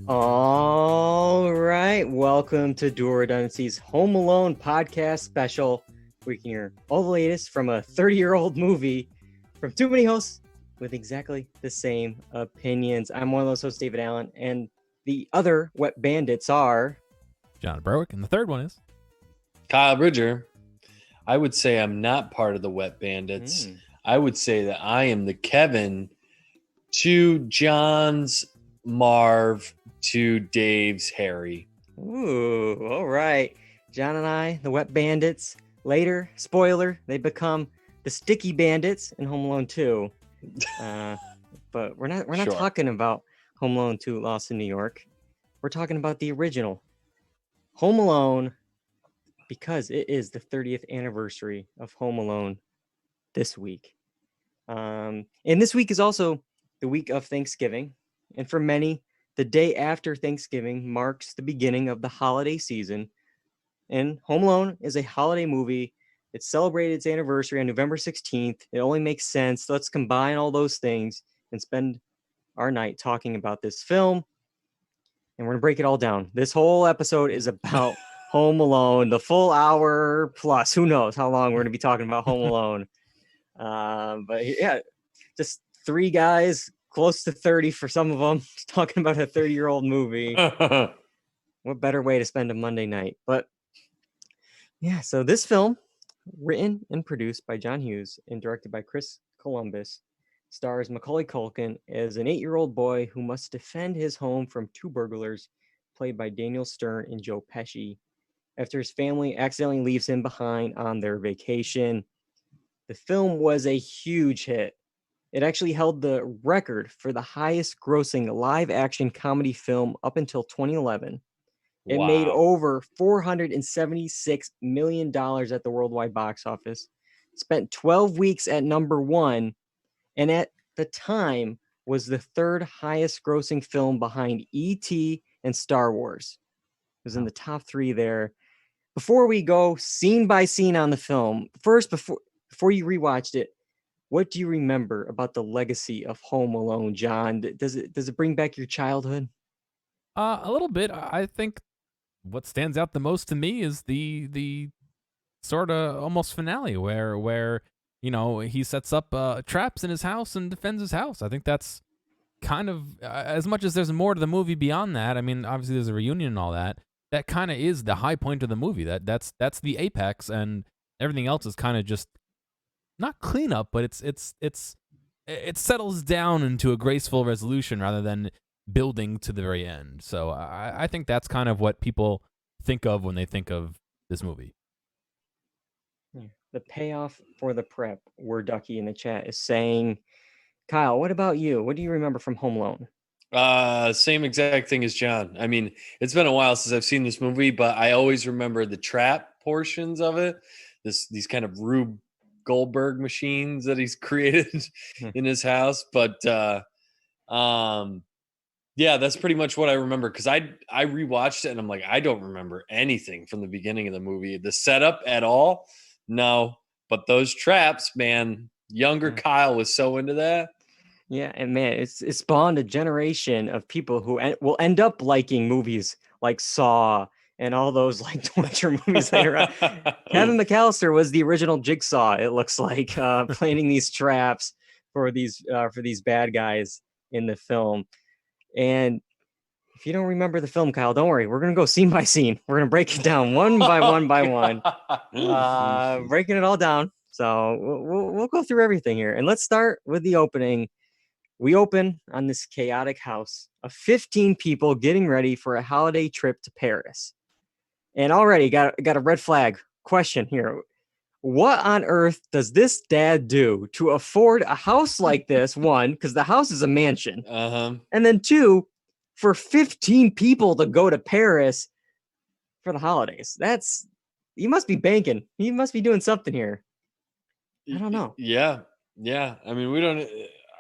All right, welcome to Dual Redundancy's Home Alone podcast special. We can hear all the latest from a 30-year-old movie from too many hosts with exactly the same opinions. I'm one of those hosts, David Allen, and the other wet bandits are... John Berwick, and the third one is... Kyle Bridger. I would say I'm not part of the wet bandits. I would say that I am the Kevin to John's Marv to Dave's Harry. Ooh, all right. John and I, the wet bandits. Later, spoiler, they become the sticky bandits in Home Alone 2. But we're not Sure. talking about Home Alone 2 Lost in New York. We're talking about the original Home Alone, because it is the 30th anniversary of Home Alone this week. And this week is also the week of Thanksgiving. And for many, the day after Thanksgiving marks the beginning of the holiday season. And Home Alone is a holiday movie. It celebrated its anniversary on November 16th. It only makes sense. Let's combine all those things and spend our night talking about this film. And we're going to break it all down. This whole episode is about Home Alone, the full hour plus. Who knows how long we're going to be talking about Home Alone. But yeah, just three guys, close to 30 for some of them, talking about a 30-year-old movie. What better way to spend a Monday night? But yeah, so this film, written and produced by John Hughes and directed by Chris Columbus, stars Macaulay Culkin as an 8-year-old boy who must defend his home from two burglars, played by Daniel Stern and Joe Pesci, after his family accidentally leaves him behind on their vacation. The film was a huge hit. It actually held the record for the highest grossing live-action comedy film up until 2011. It made over $476 million at the worldwide box office, spent 12 weeks at number one, and at the time was the third highest grossing film behind E.T. and Star Wars. It was in the top three there. Before we go scene by scene on the film, first, before you rewatched it, what do you remember about the legacy of Home Alone, John? Does it bring back your childhood? A little bit. I think what stands out the most to me is the sort of almost finale where you know he sets up traps in his house and defends his house. I think that's kind of as much as there's more to the movie beyond that. I mean, obviously there's a reunion and all that. That kind of is the high point of the movie. That's the apex, and everything else is kind of just not cleanup, but it settles down into a graceful resolution rather than building to the very end. So I think that's kind of what people think of when they think of this movie. The payoff for the prep, Word Ducky in the chat is saying, Kyle, what about you? What do you remember from Home Alone? Same exact thing as John. I mean, it's been a while since I've seen this movie, but I always remember the trap portions of it. These kind of Rube Goldberg machines that he's created in his house. But yeah, that's pretty much what I remember, because I rewatched it and I'm like, I don't remember anything from the beginning of the movie. The setup at all, no. But those traps, man, younger Kyle was so into that. Yeah, and man, it spawned a generation of people who will end up liking movies like Saw and all those like torture movies later on. Kevin McAllister was the original Jigsaw, it looks like, planning these traps for these bad guys in the film. And if you don't remember the film, Kyle, don't worry. We're going to go scene by scene. We're going to break it down one by one by one, breaking it all down. So we'll go through everything here. And let's start with the opening. We open on this chaotic house of 15 people getting ready for a holiday trip to Paris. And already got a red flag question here. What on earth does this dad do to afford a house like this? One, because the house is a mansion. And then two, for 15 people to go to Paris for the holidays. You must be banking. You must be doing something here. I don't know. Yeah. I mean,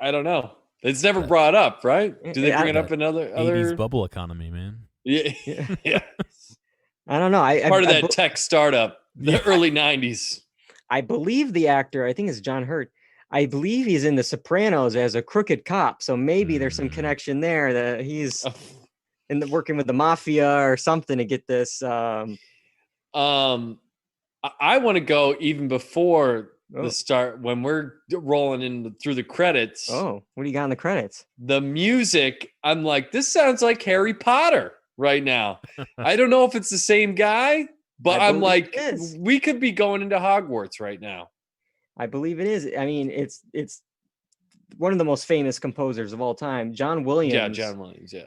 I don't know. It's never brought up, right? Do they bring it up in other 80s bubble economy, man? Yeah. I don't know. Part of that tech startup, the early 90s. I believe the actor, I think it's John Hurt. I believe he's in The Sopranos as a crooked cop. So maybe there's some connection there that he's and working with the mafia or something to get this. I want to go even before Oh. the start when we're rolling in through the credits. Oh, what do you got in the credits? The music, I'm like, this sounds like Harry Potter right now. I don't know if it's the same guy, but I'm like, we could be going into Hogwarts right now. I believe it is. I mean, it's one of the most famous composers of all time, John Williams. Yeah, John Williams. Yeah.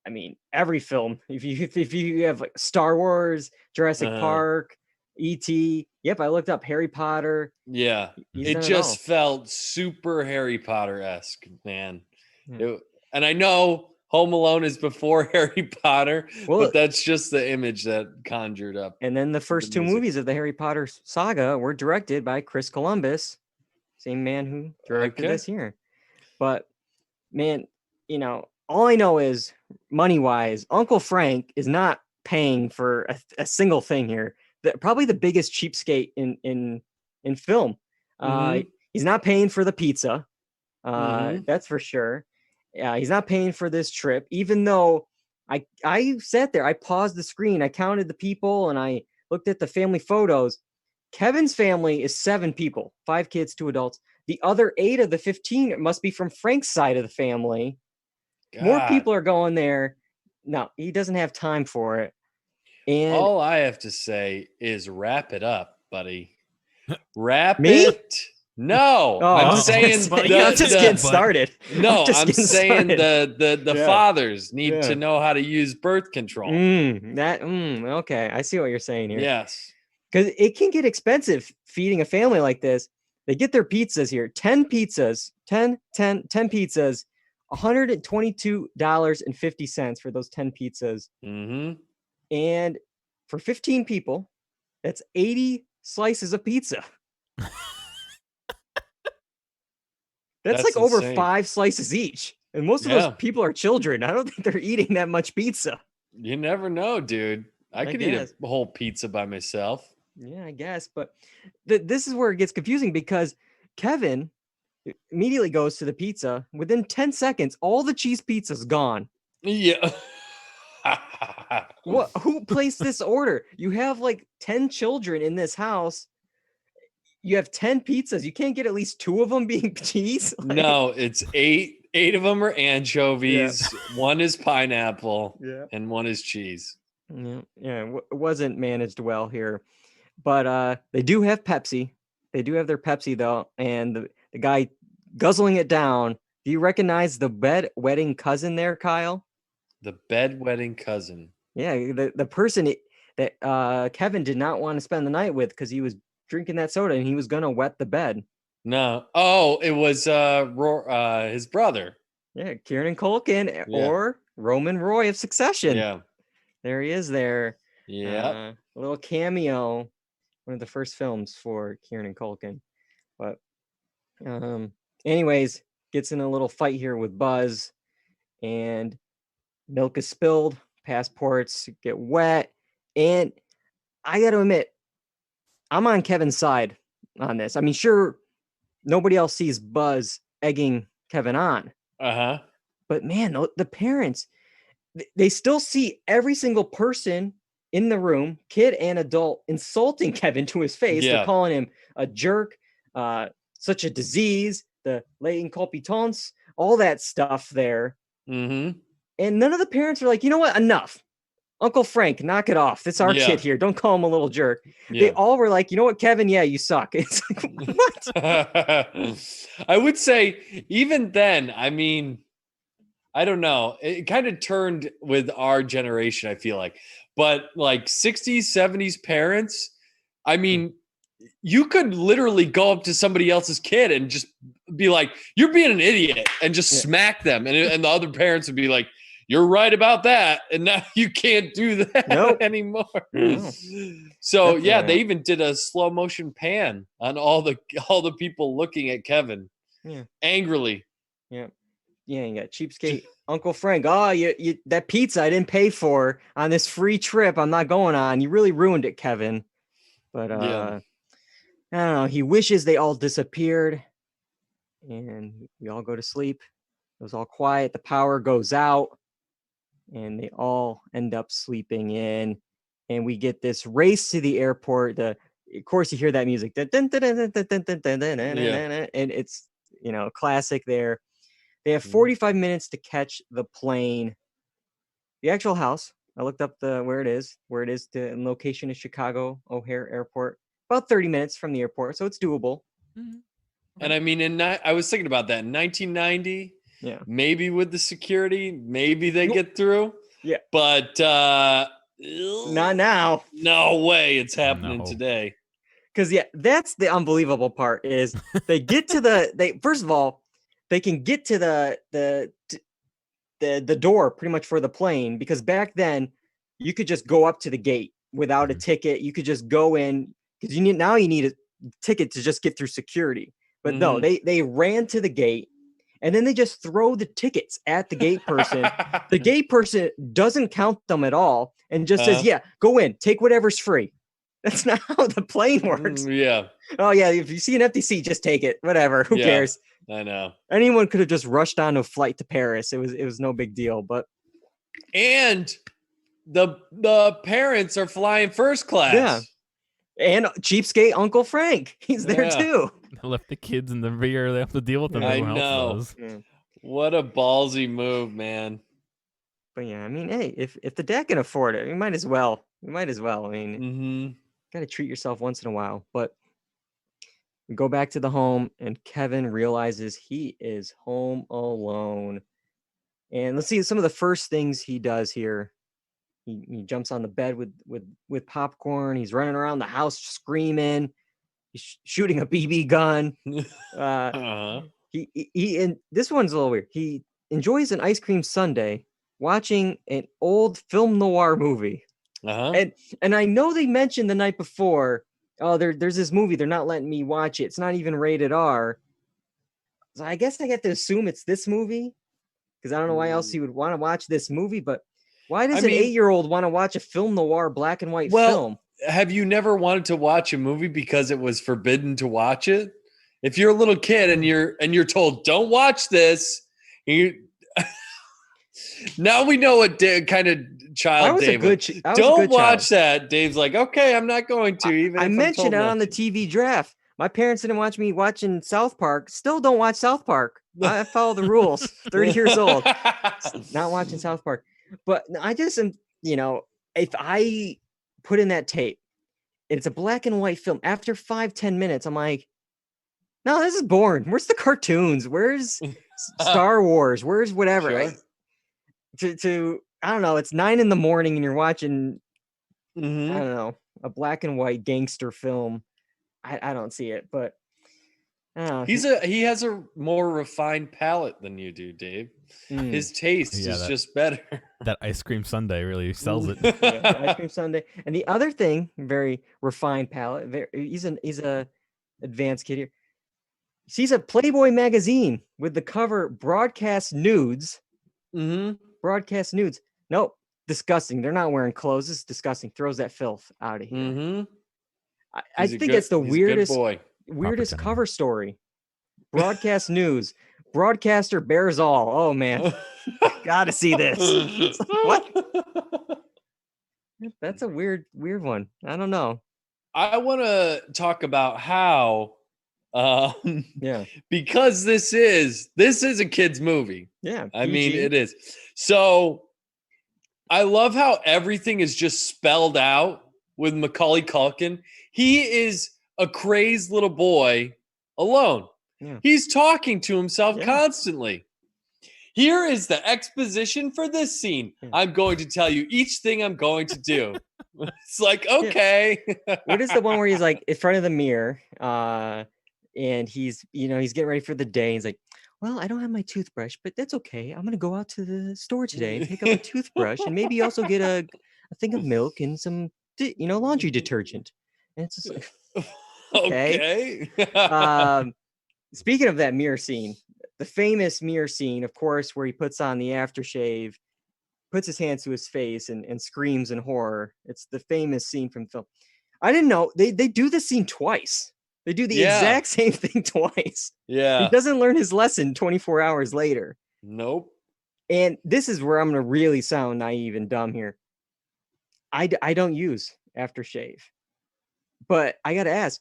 I mean, every film. If you have like Star Wars, Jurassic Park, E.T. Yep, I looked up Harry Potter. Yeah, it just felt super Harry Potter-esque, man. Yeah. And I know Home Alone is before Harry Potter, but that's just the image that conjured up. And then the first two movies of the Harry Potter saga were directed by Chris Columbus, same man who directed this here. But man, you know, all I know is money-wise, Uncle Frank is not paying for a single thing here. Probably the biggest cheapskate in film. He's not paying for the pizza. That's for sure. Yeah, he's not paying for this trip, even though I sat there, I paused the screen, I counted the people, and I looked at the family photos. Kevin's family is 7 people, 5 kids, 2 adults. The other 8 of the 15 must be from Frank's side of the family. God. More people are going there. No, he doesn't have time for it. And all I have to say is wrap it up, buddy. Wrap it. No, I'm saying I'm just getting started. No, I'm saying the fathers need to know how to use birth control. Okay, I see what you're saying here. Yes, because it can get expensive feeding a family like this. They get their pizzas here, 10 pizzas, 10 pizzas, $122.50 for those 10 pizzas. And for 15 people, that's 80 slices of pizza. That's like over insane. 5 slices each. And most of those people are children. I don't think they're eating that much pizza. You never know, dude. I could eat a whole pizza by myself. Yeah, I guess. But this is where it gets confusing because Kevin immediately goes to the pizza. Within 10 seconds, all the cheese pizza's gone. Yeah. Who placed this order? You have like 10 children in this house. You have 10 pizzas. You can't get at least 2 of them being cheese? No, it's 8. 8 of them are anchovies. Yeah. 1 is pineapple. Yeah. And 1 is cheese. Yeah. It wasn't managed well here. But they do have Pepsi. They do have their Pepsi, though. And the guy guzzling it down. Do you recognize the bedwetting cousin there, Kyle? The bedwetting cousin. Yeah, the person that Kevin did not want to spend the night with because he was drinking that soda and he was going to wet the bed. No. Oh, it was his brother. Yeah, Kieran Culkin or Roman Roy of Succession. Yeah. There he is there. Yeah. A little cameo. One of the first films for Kieran Culkin. But anyways, gets in a little fight here with Buzz and milk is spilled, passports get wet, and I got to admit, I'm on Kevin's side on this. I mean, sure, nobody else sees Buzz egging Kevin on. But man, the parents, they still see every single person in the room, kid and adult, insulting Kevin to his face. Yeah. They're calling him a jerk, such a disease, the l'incompetence, all that stuff there. Mm-hmm. And none of the parents are like, you know what? Enough. Uncle Frank, knock it off. It's our kid here. Don't call him a little jerk. Yeah. They all were like, you know what, Kevin? Yeah, you suck. It's like, what? I would say even then, I mean, I don't know. It kind of turned with our generation, I feel like. But like 60s, 70s parents, I mean, you could literally go up to somebody else's kid and just be like, you're being an idiot, and just smack them. And the other parents would be like, you're right about that. And now you can't do that anymore. No. So they even did a slow motion pan on all the people looking at Kevin angrily. Yeah. Yeah, you got cheapskate Uncle Frank. Oh, you that pizza I didn't pay for on this free trip I'm not going on. You really ruined it, Kevin. But I don't know. He wishes they all disappeared. And we all go to sleep. It was all quiet. The power goes out. and they all end up sleeping in. And we get this race to the airport. Of course, you hear that music, and it's classic there. They have 45 minutes to catch the plane. The actual house, I looked up where it is. The location is Chicago O'Hare Airport, about 30 minutes from the airport, so it's doable. And I mean, I was thinking about that in 1990. Yeah, maybe with the security, maybe they get through. Yeah, but not now. No way, it's happening today. Because that's the unbelievable part is they get to first of all, they can get to the door pretty much for the plane, because back then you could just go up to the gate without a ticket. You could just go in, because you need a ticket to just get through security. But no, they ran to the gate, and then they just throw the tickets at the gate person. The gate person doesn't count them at all and just says, yeah, go in, take whatever's free. That's not how the plane works. Yeah. Oh, yeah, if you see an empty seat, just take it. Whatever. Who cares? I know. Anyone could have just rushed on a flight to Paris. It was no big deal. And the parents are flying first class. Yeah. And cheapskate Uncle Frank. He's there too. They left the kids in the rear. They have to deal with them. I know. Yeah. What a ballsy move, man. But yeah, I mean, hey, if the dad can afford it, you might as well. I mean, got to treat yourself once in a while. But we go back to the home, and Kevin realizes he is home alone. And let's see some of the first things he does here. He jumps on the bed with popcorn. He's running around the house screaming. He's shooting a BB gun. He and this one's a little weird. He enjoys an ice cream sundae watching an old film noir movie. And I know they mentioned the night before, there's this movie, they're not letting me watch it. It's not even rated R. So I guess I get to assume it's this movie, because I don't know why else he would want to watch this movie, but why does an 8-year-old want to watch a film noir black and white film? Have you never wanted to watch a movie because it was forbidden to watch it? If you're a little kid and you're told, don't watch this, now we know what kind of child Dave was. Don't watch that. Dave's like, okay, I'm not going to. Even I mentioned it on the TV draft. My parents didn't watch me watching South Park. Still don't watch South Park. I follow the rules. 30 years old. Not watching South Park. But I just am, if I put in that tape, it's a black and white film. After 5-10 minutes, I'm like, no, this is boring. Where's the cartoons? Where's Star Wars? Where's whatever? Sure. I don't know. It's 9 a.m. and you're watching, I don't know, a black and white gangster film. I don't see it, but he has a more refined palate than you do, Dave. His taste is just better. That ice cream sundae really sells it. Ice cream sundae. And the other thing, very refined palate. He's a advanced kid here. He sees a Playboy magazine with the cover "Broadcast Nudes." Broadcast nudes. Nope, disgusting. They're not wearing clothes. It's disgusting. Throws that filth out of here. I think it's the weirdest cover story. Broadcast news. Broadcaster bears all. Oh man, gotta see this. What? That's a weird one. I don't know. I want to talk about how, because this is a kid's movie. Yeah, I mean it is. So I love how everything is just spelled out with Macaulay Culkin. He is a crazed little boy alone. Yeah. He's talking to himself constantly. Here is the exposition for this scene. Yeah. I'm going to tell you each thing I'm going to do. It's like, okay. What is the one where he's like in front of the mirror and he's getting ready for the day. He's like, well, I don't have my toothbrush, but that's okay. I'm going to go out to the store today and pick up a toothbrush and maybe also get a thing of milk and some, laundry detergent. And it's just like, okay. Speaking of that mirror scene, the famous mirror scene, of course, where he puts on the aftershave, puts his hands to his face and screams in horror. It's the famous scene from film. I didn't know they do this scene twice. They do the exact same thing twice. Yeah. He doesn't learn his lesson 24 hours later. Nope. And this is where I'm going to really sound naive and dumb here. I don't use aftershave. But I got to ask,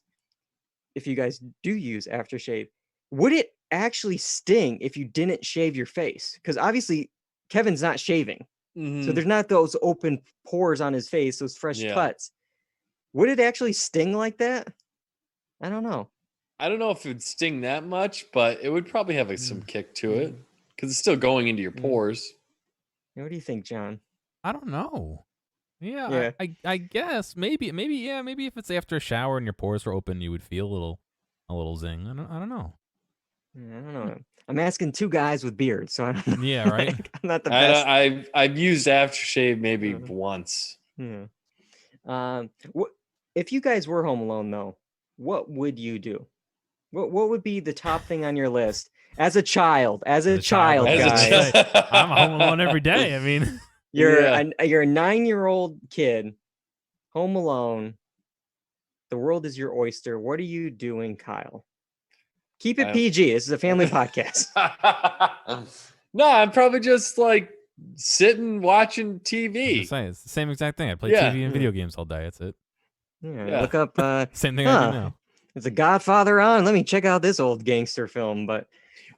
if you guys do use aftershave, would it actually sting if you didn't shave your face? Because obviously Kevin's not shaving. So there's not those open pores on his face, those fresh cuts. Would it actually sting like that? I don't know. I don't know if it would sting that much, but it would probably have some kick to it because it's still going into your pores. What do you think, John? I don't know. Yeah. I guess maybe if it's after a shower and your pores are open, you would feel a little zing. I don't know. I don't know. I'm asking two guys with beards, so I don't know. Yeah, right. I'm not the best. I've used aftershave maybe once. Yeah. If you guys were home alone though, what would you do? What would be the top thing on your list as a child? As a child, guys. I'm home alone every day. I mean, you're a 9-year-old kid, home alone. The world is your oyster. What are you doing, Kyle? Keep it PG. This is a family podcast. No, I'm probably just like sitting watching TV. It's the same exact thing. I play TV and video games all day. That's it. Yeah. Look up. Same thing I do now. Is The Godfather on? Let me check out this old gangster film. But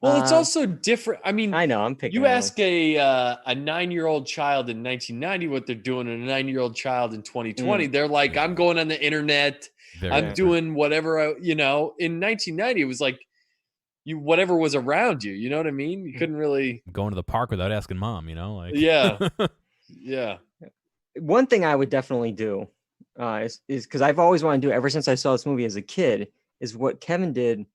it's also different. I mean, I know I'm picking. You ask a 9-year-old child in 1990 what they're doing, and a 9-year-old child in 2020, they're like, I'm going on the internet. I'm doing whatever in 1990, it was like whatever was around you. You know what I mean? You couldn't really going to the park without asking mom. Like yeah. One thing I would definitely do is because I've always wanted to do it ever since I saw this movie as a kid, is what Kevin did,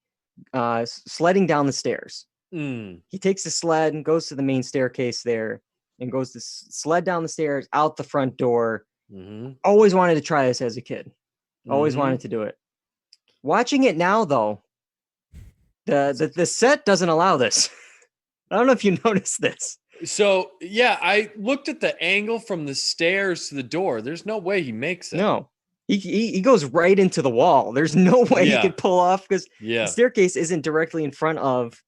sledding down the stairs. He takes the sled and goes to the main staircase there and goes to sled down the stairs out the front door. Always wanted to try this as a kid. Always wanted to do it. Watching it now, though, the set doesn't allow this. I don't know if you noticed this. So, yeah, I looked at the angle from the stairs to the door. There's no way he makes it. No. He goes right into the wall. There's no way he could pull off because the staircase isn't directly in front of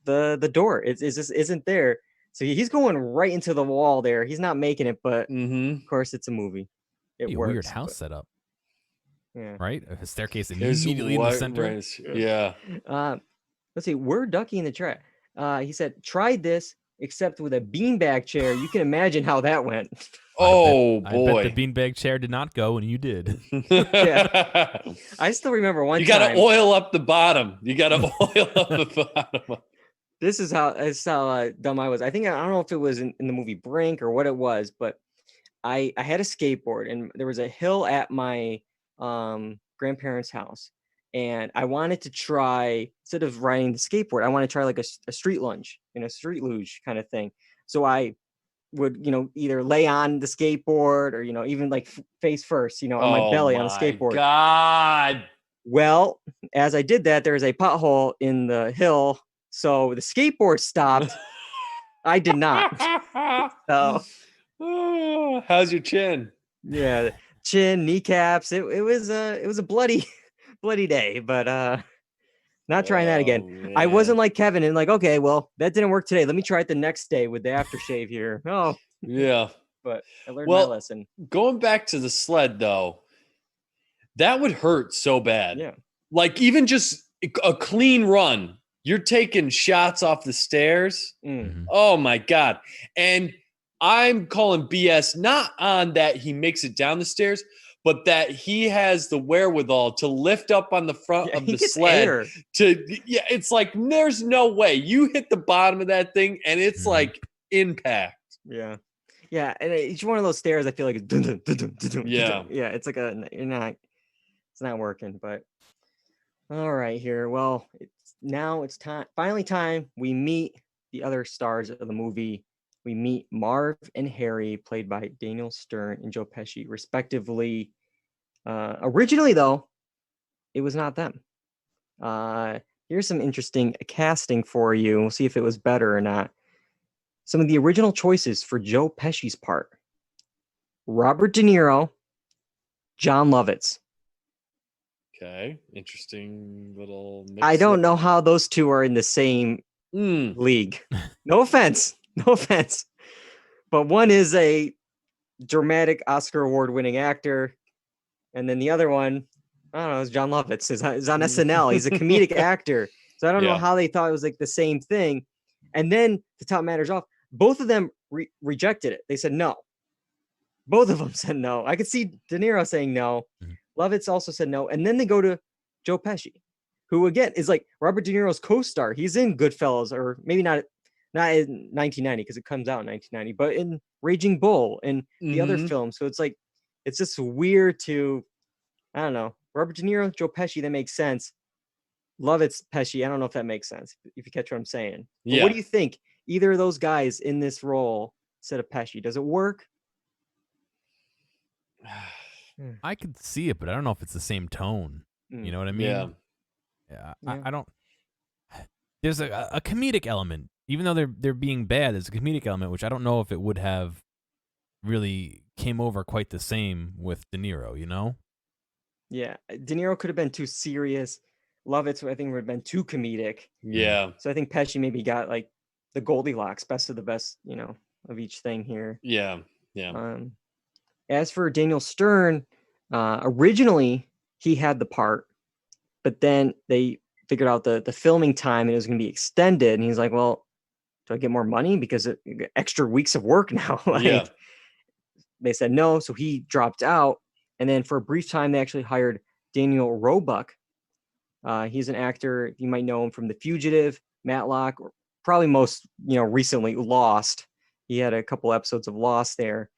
the door. It just isn't there. So he's going right into the wall there. He's not making it, but of course it's a movie. It works. Weird house setup. Yeah. Right? A staircase immediately in the center. Right. Yeah. Let's see. We're ducky in the trap. He said, tried this, except with a beanbag chair. You can imagine how that went. Boy. I bet the beanbag chair did not go, and you did. Yeah. I still remember one time. You got to oil up the bottom. This is how dumb I was. I don't know if it was in the movie Brink or what it was, but I had a skateboard, and there was a hill at my grandparents' house, and I wanted to try, instead of riding the skateboard, I want to try like a street lunge, a street luge kind of thing. So I would either lay on the skateboard or even like face first on my belly on the skateboard. God. Well, as I did that, there was a pothole in the hill, so the skateboard stopped. I did not. So how's your chin? Yeah, chin, kneecaps. It was a bloody day, but not trying that again. Man. I wasn't like Kevin and like, okay, well, that didn't work today. Let me try it the next day with the aftershave here. Oh, yeah. But I learned my lesson. Going back to the sled though, that would hurt so bad. Yeah. Like even just a clean run, you're taking shots off the stairs. Oh my God. And I'm calling BS not on that he makes it down the stairs, but that he has the wherewithal to lift up on the front of the sled. It's like there's no way you hit the bottom of that thing and it's like impact. Yeah, yeah, and each one of those stairs, I feel like it's yeah. It's like it's not working. But all right, here. Well, it's time. Finally, time we meet the other stars of the movie. We meet Marv and Harry, played by Daniel Stern and Joe Pesci, respectively. Originally, though, it was not them. Here's some interesting casting for you. We'll see if it was better or not. Some of the original choices for Joe Pesci's part: Robert De Niro, John Lovitz. Okay, interesting little mix. I don't know how those two are in the same league. No offense. No offense, but one is a dramatic Oscar award-winning actor, and then the other one, I don't know, is John Lovitz. Is on SNL. He's a comedic actor, so I don't know Yeah. how they thought it was like the same thing. And then to top matters off, both of them rejected it. They said no. Both of them said no. I could see De Niro saying no. Mhm. Lovitz also said no. And then they go to Joe Pesci, who again is like Robert De Niro's co-star. He's in Goodfellas, or maybe not in 1990 because it comes out in 1990, but in Raging Bull and the other Mhm. films. So it's like, it's just weird to, I don't know, Robert De Niro, Joe Pesci, that makes sense. Lovitz, Pesci, I don't know if that makes sense, if you catch what I'm saying. But what Yeah. do you think? Either of those guys in this role instead of Pesci, does it work? I could see it, but I don't know if it's the same tone. You know what I mean? Yeah. Yeah. Yeah. I don't. There's a comedic element, even though they're being bad. There's a comedic element which I don't know if it would have really came over quite the same with De Niro. You know? Yeah, De Niro could have been too serious. Lovitz, I think, would have been too comedic. Yeah. So I think Pesci maybe got like the Goldilocks, best of the best, of each thing here. Yeah. Yeah. As for Daniel Stern, originally he had the part, but then they figured out the filming time and it was going to be extended. And he's like, well, do I get more money because extra weeks of work now? Yeah. They said no, so he dropped out. And then for a brief time, they actually hired Daniel Roebuck. He's an actor. You might know him from The Fugitive, Matlock, or probably most, recently Lost. He had a couple episodes of Lost there.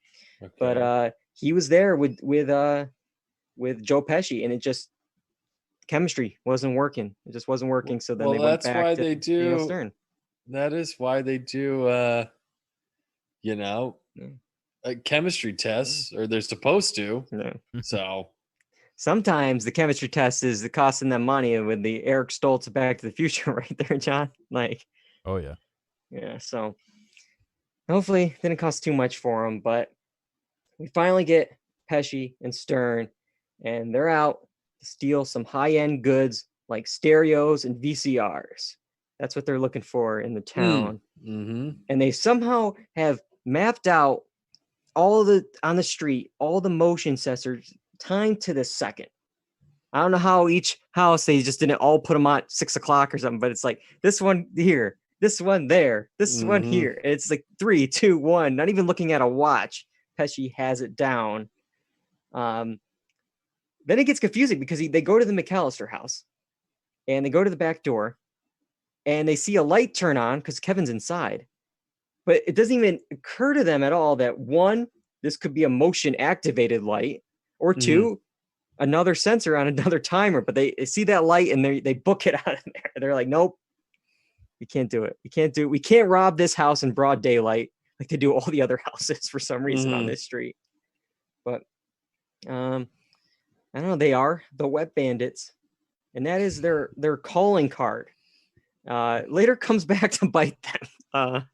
Okay. But he was there with Joe Pesci, and it just, chemistry wasn't working. It just wasn't working. So then they went that's back why to they Daniel do. Stern. That is why they do. Chemistry tests, or they're supposed to. Yeah. So Sometimes the chemistry test is costing them money with the Eric Stoltz Back to the Future right there, John. Oh yeah. Yeah. So hopefully it didn't cost too much for them, but we finally get Pesci and Stern, and they're out to steal some high-end goods like stereos and VCRs. That's what they're looking for in the town. Mm-hmm. And they somehow have mapped out on the street, all the motion sensors timed to the second. I don't know how each house, they just didn't all put them on at 6 o'clock or something, but it's like this one here, this one there, this one here. It's like 3, 2, 1, not even looking at a watch. Pesci has it down. Then it gets confusing because they go to the McAllister house and they go to the back door and they see a light turn on because Kevin's inside. But it doesn't even occur to them at all that one, this could be a motion activated light, or two, another sensor on another timer. But they see that light and they book it out of there. They're like, nope, we can't do it. We can't rob this house in broad daylight like they do all the other houses for some reason on this street. But I don't know. They are the Wet Bandits, and that is their calling card. Later comes back to bite them.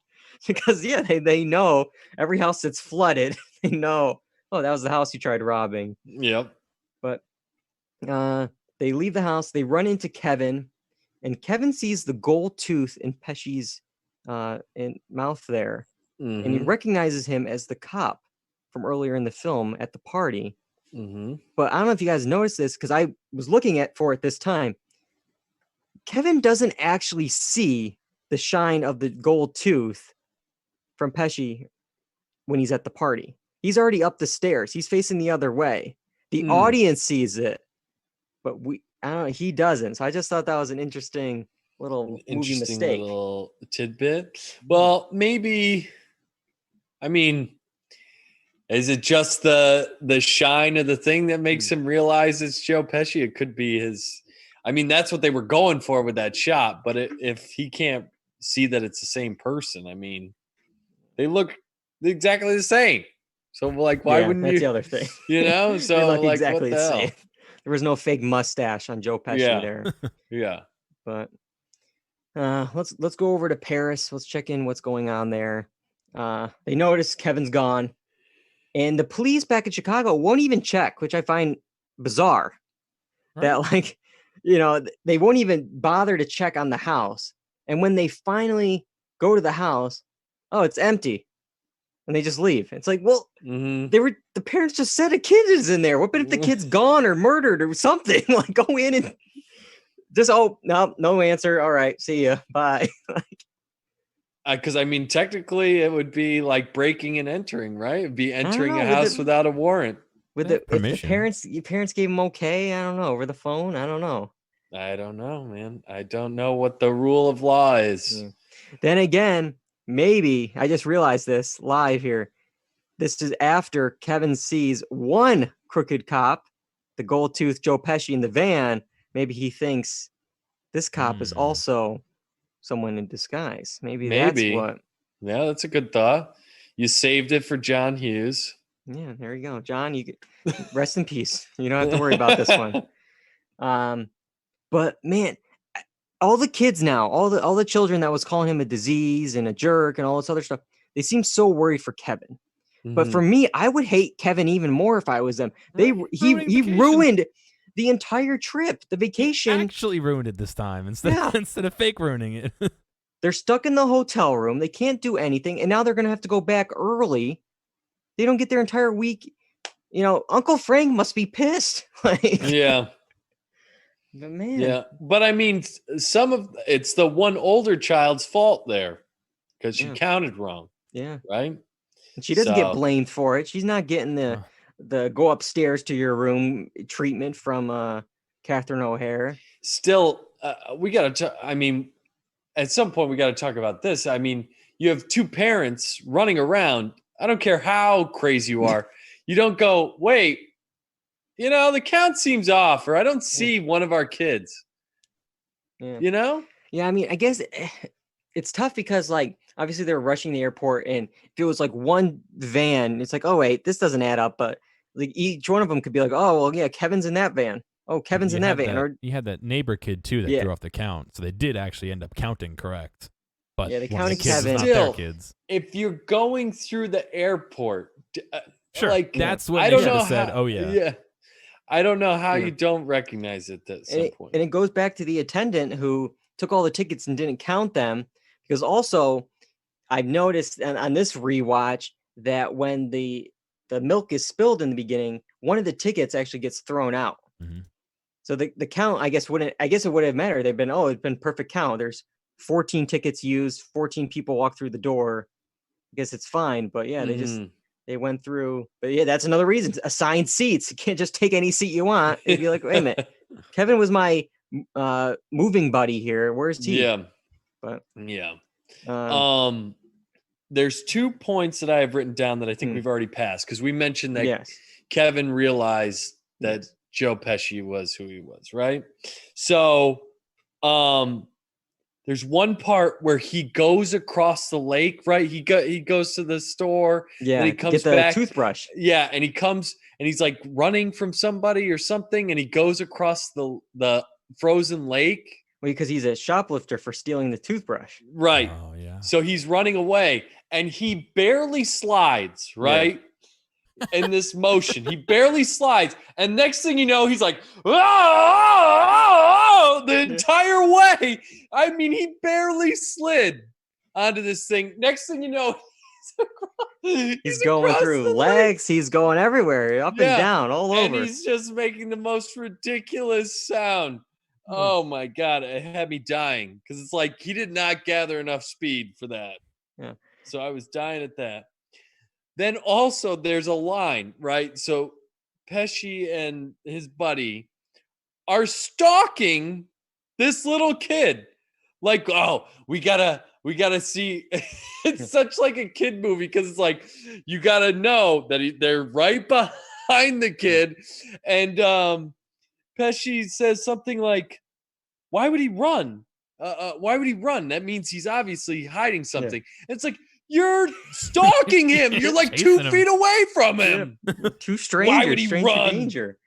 Because they know every house that's flooded, they know, oh, that was the house you tried robbing. Yep. But they leave the house, they run into Kevin, and Kevin sees the gold tooth in Pesci's mouth there. And he recognizes him as the cop from earlier in the film at the party. But I don't know if you guys noticed this, because I was looking for it this time. Kevin doesn't actually see the shine of the gold tooth from Pesci when he's at the party. He's already up the stairs. He's facing the other way. The audience sees it, but I don't know, he doesn't. So I just thought that was an interesting little movie mistake. Little tidbit. Well, maybe, I mean, is it just the shine of the thing that makes him realize it's Joe Pesci? It could be his. I mean, that's what they were going for with that shot. But if he can't see that it's the same person, I mean, they look exactly the same. So, like, why wouldn't that's you? The other thing. So, they look like, exactly what the hell? same. There was no fake mustache on Joe Pesci there. Yeah. But let's go over to Paris. Let's check in what's going on there. They notice Kevin's gone, and the police back in Chicago won't even check, which I find bizarre. Right. That they won't even bother to check on the house. And when they finally go to the house, oh, it's empty. And they just leave. It's like, well, Mhm. the parents just said a kid is in there. What if the kid's gone or murdered or something? Like, go in and just, oh, no answer. All right, see ya. Bye. Because I mean, technically, it would be like breaking and entering, right? It'd be don't entering know, a with house the- without a warrant. With Yeah, the if the permission. parents gave him okay, I don't know, over the phone, I don't know. I don't know, man. I don't know what the rule of law is. Yeah. Then again, maybe I just realized this live here. This is after Kevin sees one crooked cop, the gold tooth Joe Pesci in the van. Maybe he thinks this cop is also someone in disguise. Maybe that's Maybe. what. Yeah, that's a good thought. You saved it for John Hughes. Yeah, there you go, John. You rest in peace. You don't have to worry about this one. But man, all the kids now, all the children that was calling him a disease and a jerk and all this other stuff, they seem so worried for Kevin. But for Mhm. me, I would hate Kevin even more if I was them. Ruining He vacation. ruined the entire trip, the He vacation. actually ruined it this time instead Yeah. instead of fake ruining it. They're stuck in the hotel room. They can't do anything, and now they're gonna have to go back early. They don't get their entire week. You know, Uncle Frank must be pissed. Like, Yeah. but man, Yeah. But I mean, some of it's the one older child's fault there because she Yeah. counted wrong, yeah. right? And she doesn't get So- blamed for it. She's not getting the go upstairs to your room treatment from Catherine O'Hara. Still, we got to, I mean, at some point we got to talk about this. I mean, you have two parents running around. I don't care how crazy you are. You don't go, wait, you know, the count seems off, or I don't see one of our kids. Yeah. You know? Yeah, I mean, I guess it's tough because, like, obviously they're rushing the airport, and if it was like one van, it's like, oh wait, this doesn't add up. But like each one of them could be like, oh well, yeah, Kevin's in that van. Oh, Kevin's You in that had van. Or you had that neighbor kid too that Yeah. threw off the count, so they did actually end up counting correct. But Yeah, they one of the counted kids is Kevin. not their Still, kids. if you're going through the airport, Sure, like, that's when I they don't should know have said, how- "Oh yeah." yeah. I don't know how Yeah. you don't recognize it at some point. and it goes back to the attendant who took all the tickets and didn't count them, because also I've noticed on this rewatch that when the milk is spilled in the beginning, one of the tickets actually gets thrown out. Mhm. So the count, I guess it would have mattered. They've been, oh, it's been perfect count. There's 14 tickets used, 14 people walk through the door. I guess it's fine. But yeah, Mhm. they went through. But yeah, that's another reason. Assigned seats. You can't just take any seat you want. It'd be like, wait a minute, Kevin was my moving buddy here. Where's he? Yeah. But Yeah. um, There's 2 points that I have written down that I think we've already passed, because we mentioned that yes. Kevin realized that Yes. Joe Pesci was who he was, right? So, there's one part where he goes across the lake, right? He goes to the store, Yeah, then he get comes the back. toothbrush. Yeah, and he comes and he's like running from somebody or something, and he goes across the frozen lake. Well, because he's a shoplifter for stealing the toothbrush. Right. Oh yeah. So he's running away, and he barely slides, right? In this motion, he barely slides, and next thing you know, he's like, oh, the entire way. I mean, he barely slid onto this thing. Next thing you know, He's going across through the lake. legs. He's going everywhere, up and Yeah, down, all and over. he's just making the most ridiculous sound. Oh my god, it had me dying, because it's like he did not gather enough speed for that. Yeah. So I was dying at that. Then also there's a line, right? So Pesci and his buddy are stalking this little kid. Like, oh, we gotta see. It's such like a kid movie, because it's like you gotta know that they're right behind the kid, and Pesci says something like, "Why would he run? Why would he run? That means he's obviously hiding something." And it's like, you're stalking him. You're like 2 Chasing him. feet away from him. Two strangers. would he stranger run? danger.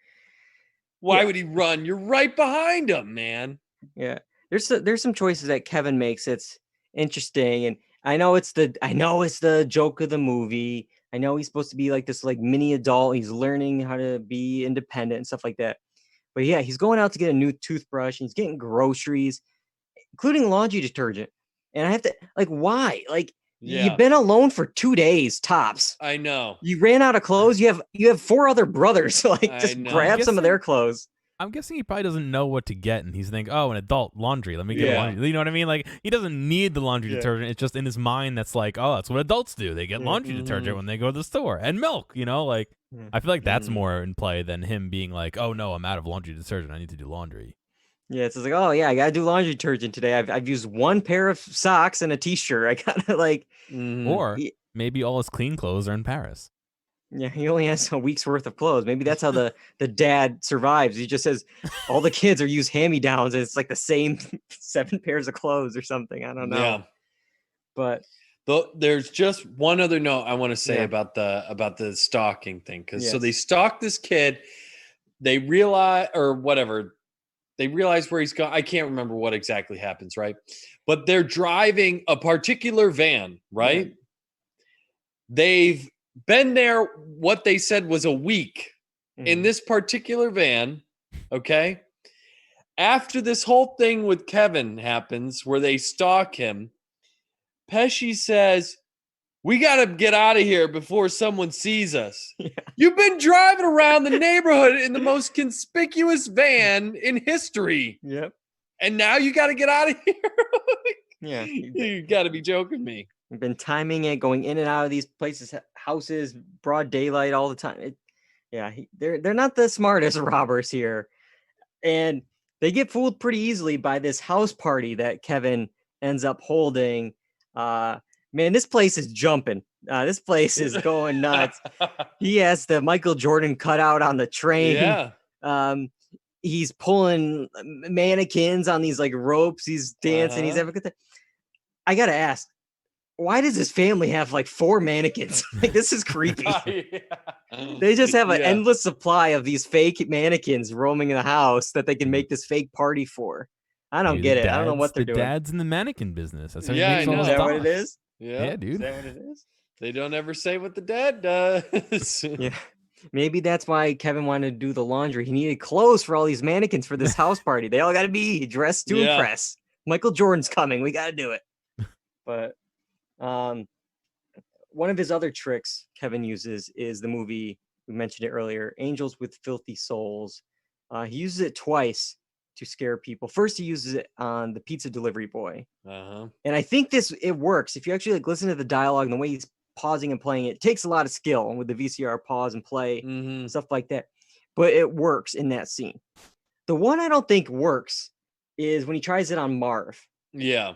Why would he run? You're right behind him, man. Yeah, there's some choices that Kevin makes. It's interesting, and I know it's the joke of the movie. I know he's supposed to be like this like mini adult. He's learning how to be independent and stuff like that. But yeah, he's going out to get a new toothbrush, and he's getting groceries, including laundry detergent. And I have to, like, why? Like, You've been alone for 2 days tops. I know. You ran out of clothes. You have 4 other brothers. Just grab some of their clothes. I'm guessing he probably doesn't know what to get, and he's thinking, "Oh, an adult laundry. Let me get a laundry." You know what I mean? Like, he doesn't need the laundry detergent. It's just in his mind that's like, "Oh, that's what adults do. They get laundry detergent when they go to the store and milk." You know, like I feel like that's more in play than him being like, "Oh no, I'm out of laundry detergent. I need to do laundry." Yeah, it's just like, "Oh yeah, I gotta do laundry detergent today. I've used 1 pair of socks and a t-shirt. I gotta like." Or maybe all his clean clothes are in Paris. Yeah, he only has a week's worth of clothes. Maybe that's how the dad survives. He just says all the kids are used hand-me-downs, and it's like the same 7 pairs of clothes or something. I don't know. Yeah. But there's just one other note I want to say about the stalking thing. So they stalk this kid. They realize where he's going. I can't remember what exactly happens, right? But they're driving a particular van, right? Yeah. They've been there, what they said was a week in this particular van, okay? After this whole thing with Kevin happens, where they stalk him, Pesci says, "We got to get out of here before someone sees us." Yeah. You've been driving around the neighborhood in the most conspicuous van in history. Yep. And now you got to get out of here? Yeah. You got to be joking me. We've been timing it, going in and out of these places, houses, broad daylight all the time. They're not the smartest robbers here. And they get fooled pretty easily by this house party that Kevin ends up holding. Man, this place is jumping. This place is going nuts. He has the Michael Jordan cutout on the train. Yeah. He's pulling mannequins on these like ropes. He's dancing. He's having a good time. I gotta ask, why does his family have like 4 mannequins? Like, this is creepy. They just have an endless supply of these fake mannequins roaming in the house that they can make this fake party for. I don't get it. I don't know what they're doing. Dad's in the mannequin business. That's how he I makes know. all Is his that what dollars. it is? Yeah, dude. Is that what it is? They don't ever say what the dad does. Yeah. Maybe that's why Kevin wanted to do the laundry. He needed clothes for all these mannequins for this house party. They all got to be dressed to impress. Michael Jordan's coming. We got to do it. But one of his other tricks Kevin uses is the movie, we mentioned it earlier, Angels with Filthy Souls. He uses it twice to scare people. First, he uses it on the pizza delivery boy. And I think it works. If you actually like listen to the dialogue and the way he's pausing and playing, it takes a lot of skill with the VCR pause and play, stuff like that. But it works in that scene. The one I don't think works is when he tries it on Marv. Yeah.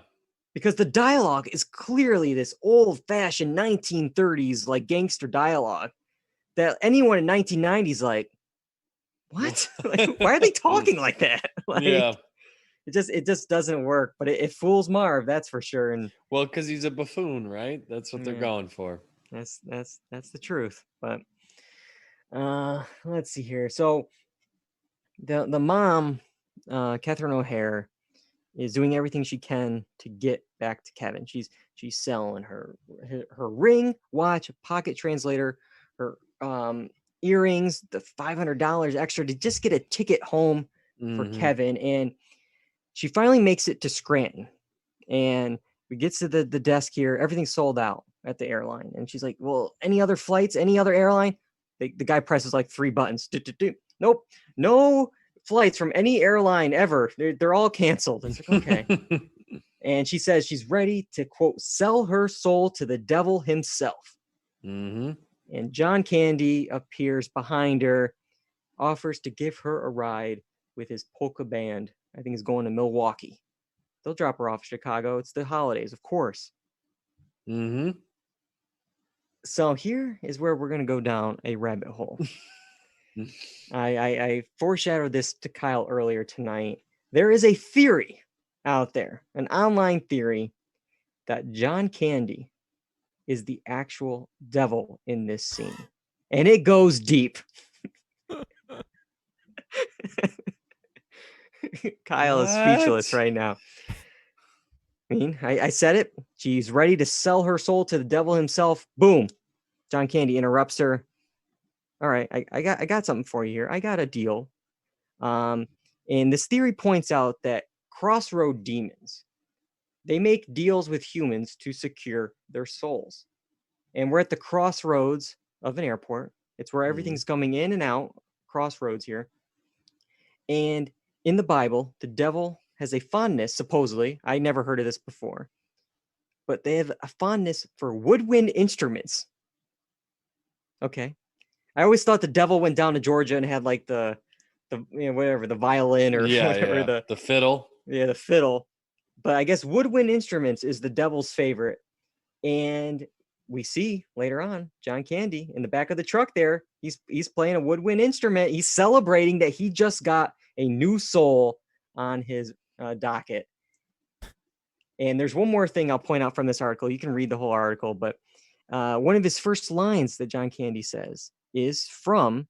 Because the dialogue is clearly this old-fashioned 1930s like gangster dialogue that anyone in 1990s like, what? Like, why are they talking like that? Like, it just doesn't work. But it fools Marv, that's for sure. And well, because he's a buffoon, right? That's what they're going for. That's the truth. But let's see here. So the mom, Catherine O'Hare, is doing everything she can to get back to Kevin. She's selling her ring, watch, pocket translator, her earrings, the $500 extra to just get a ticket home for Kevin. And she finally makes it to Scranton. And we get to the desk here. Everything's sold out at the airline. And she's like, well, any other flights, any other airline? The guy presses like 3 buttons. Nope. No flights from any airline ever. They're all canceled. It's like, okay. And she says she's ready to, quote, sell her soul to the devil himself. And John Candy appears behind her, offers to give her a ride with his polka band. I think he's going to Milwaukee. They'll drop her off Chicago. It's the holidays, of course. So here is where we're going to go down a rabbit hole. I foreshadowed this to Kyle earlier tonight. There is a theory out there, an online theory, that John Candy is the actual devil in this scene. And it goes deep. Kyle is speechless right now. I mean, I said it. She's ready to sell her soul to the devil himself. Boom. John Candy interrupts her. All right, I got something for you here. I got a deal. And this theory points out that crossroad demons, they make deals with humans to secure their souls. And we're at the crossroads of an airport. It's where everything's coming in and out, crossroads here. And in the Bible, the devil has a fondness, supposedly, I never heard of this before, but they have a fondness for woodwind instruments. Okay. I always thought the devil went down to Georgia and had like the whatever, the violin or whatever, the fiddle. Yeah, the fiddle. But I guess woodwind instruments is the devil's favorite. And we see later on John Candy in the back of the truck there. He's playing a woodwind instrument. He's celebrating that he just got a new soul on his docket. And there's one more thing I'll point out from this article. You can read the whole article, but one of his first lines that John Candy says is from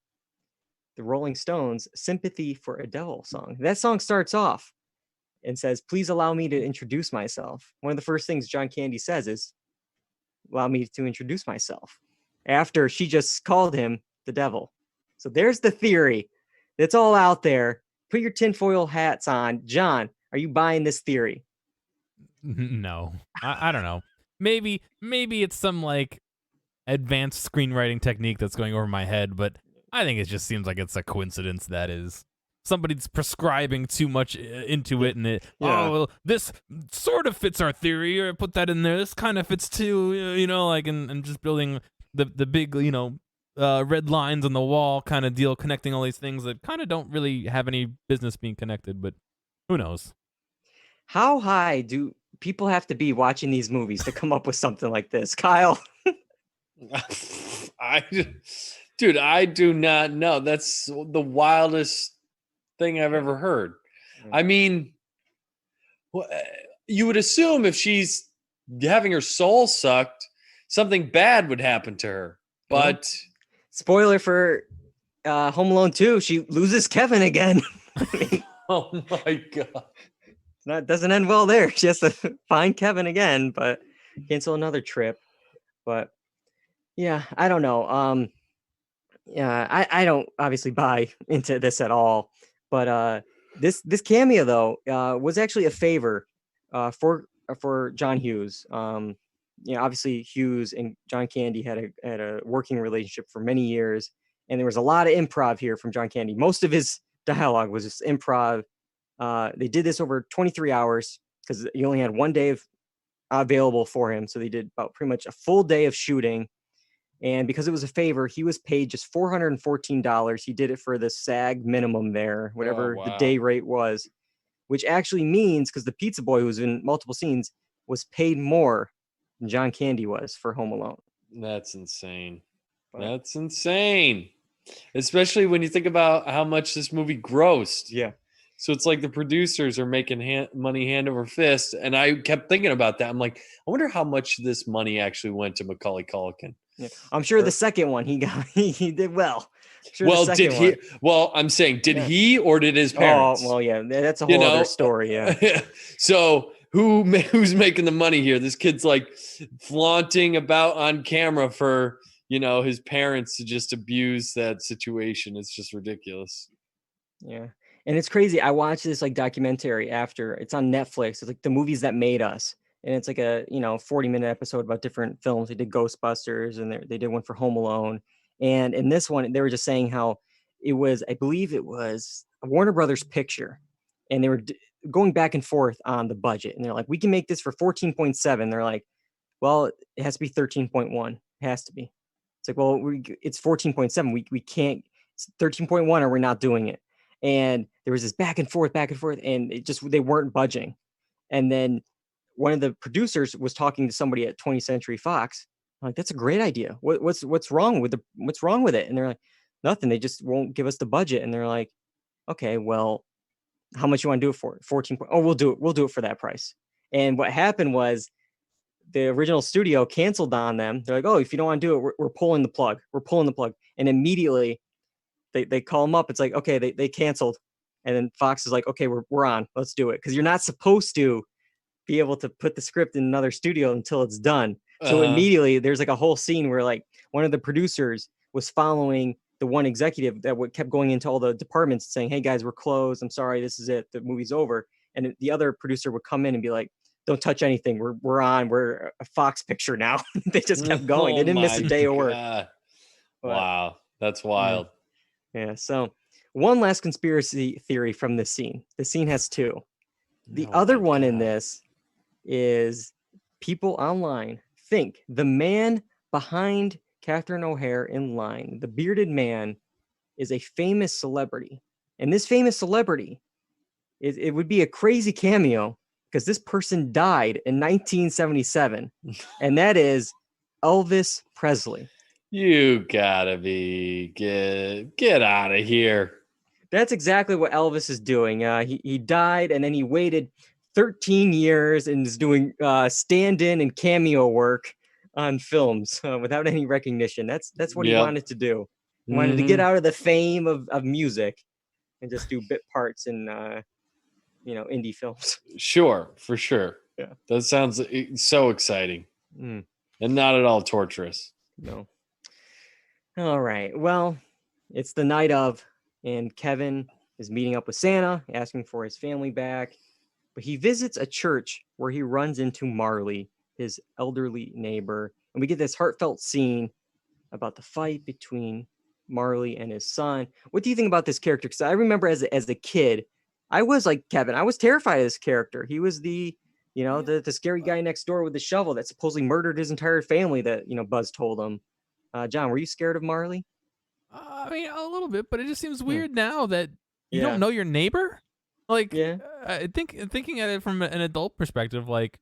the Rolling Stones' Sympathy for a Devil song. That song starts off and says, "Please allow me to introduce myself." One of the first things John Candy says is, "Allow me to introduce myself," after she just called him the devil. So there's the theory. It's all out there. Put your tinfoil hats on. John, are you buying this theory? No, I don't know. Maybe it's some like advanced screenwriting technique that's going over my head, but I think it just seems like it's a coincidence that is somebody's prescribing too much into it, and oh, well, this sort of fits our theory, or put that in there. This kind of fits too, like, and just building the big, red lines on the wall kind of deal, connecting all these things that kind of don't really have any business being connected, but who knows? How high do people have to be watching these movies to come up with something like this, Kyle? I do not know. That's the wildest thing I've ever heard. I mean, you would assume if she's having her soul sucked, something bad would happen to her. But spoiler for Home Alone 2, she loses Kevin again. Oh my God. It doesn't end well there. She has to find Kevin again, but cancel another trip. But yeah, I don't know. Yeah, I don't obviously buy into this at all. But this cameo though was actually a favor for John Hughes. Obviously Hughes and John Candy had a working relationship for many years, and there was a lot of improv here from John Candy. Most of his dialogue was just improv. They did this over 23 hours because he only had one day available for him. So they did about pretty much a full day of shooting. And because it was a favor, he was paid just $414. He did it for the SAG minimum there, whatever the day rate was, which actually means, because the pizza boy who was in multiple scenes was paid more than John Candy was for Home Alone. That's insane. That's insane. Especially when you think about how much this movie grossed. Yeah. So it's like the producers are making money hand over fist. And I kept thinking about that. I'm like, I wonder how much this money actually went to Macaulay Culkin. Yeah. I'm sure the second one he did well. Well, did he? Well, I'm saying, did he or did his parents? Oh, well, yeah, that's a whole other story. Yeah. So who's making the money here? This kid's like flaunting about on camera for his parents to just abuse that situation. It's just ridiculous. Yeah. And it's crazy. I watched this like documentary after. It's on Netflix. It's like The Movies That Made Us. And it's like a 40-minute episode about different films. They did Ghostbusters, and they did one for Home Alone. And in this one, they were just saying how it was, I believe it was a Warner Brothers picture. And they were going back and forth on the budget. And they're like, we can make this for 14.7. They're like, well, it has to be 13.1. It has to be. It's like, well, it's 14.7. We can't, it's 13.1 or we're not doing it. And there was this back and forth, and they weren't budging. And then one of the producers was talking to somebody at 20th Century Fox. I'm like, that's a great idea. What's wrong with it? And they're like, nothing. They just won't give us the budget. And they're like, okay, well, how much you want to do it for? 14. Oh, we'll do it for that price. And what happened was the original studio canceled on them. They're like, oh, if you don't want to do it, we're pulling the plug. And immediately they call them up. It's like, okay, they canceled. And then Fox is like, okay, we're on. Let's do it. Because you're not supposed to be able to put the script in another studio until it's done. So immediately there's like a whole scene where like one of the producers was following the one executive that kept going into all the departments saying, hey guys, we're closed. I'm sorry, this is it. The movie's over. And the other producer would come in and be like, don't touch anything. We're a Fox picture now. They just kept going. They didn't miss a day of work. But, wow, that's wild. Yeah. So one last conspiracy theory from this scene. The scene has two. The other one in this is people online think the man behind Catherine O'Hare in line, the bearded man, is a famous celebrity. And this famous celebrity, it would be a crazy cameo because this person died in 1977. And that is Elvis Presley. You gotta get out of here. That's exactly what Elvis is doing. He died and then he waited 13 years and is doing stand-in and cameo work on films without any recognition. That's what he wanted to do. He wanted to get out of the fame of music and just do bit parts in indie films. Sure, for sure. Yeah, that sounds so exciting and not at all torturous. No. All right. Well, it's the night of, and Kevin is meeting up with Santa, asking for his family back. But he visits a church where he runs into Marley, his elderly neighbor. And we get this heartfelt scene about the fight between Marley and his son. What do you think about this character? Because I remember as a kid, I was like Kevin. I was terrified of this character. He was the scary guy next door with the shovel that supposedly murdered his entire family that, Buzz told him. John, were you scared of Marley? I mean, a little bit, but it just seems weird now that you don't know your neighbor. Like, thinking at it from an adult perspective, like,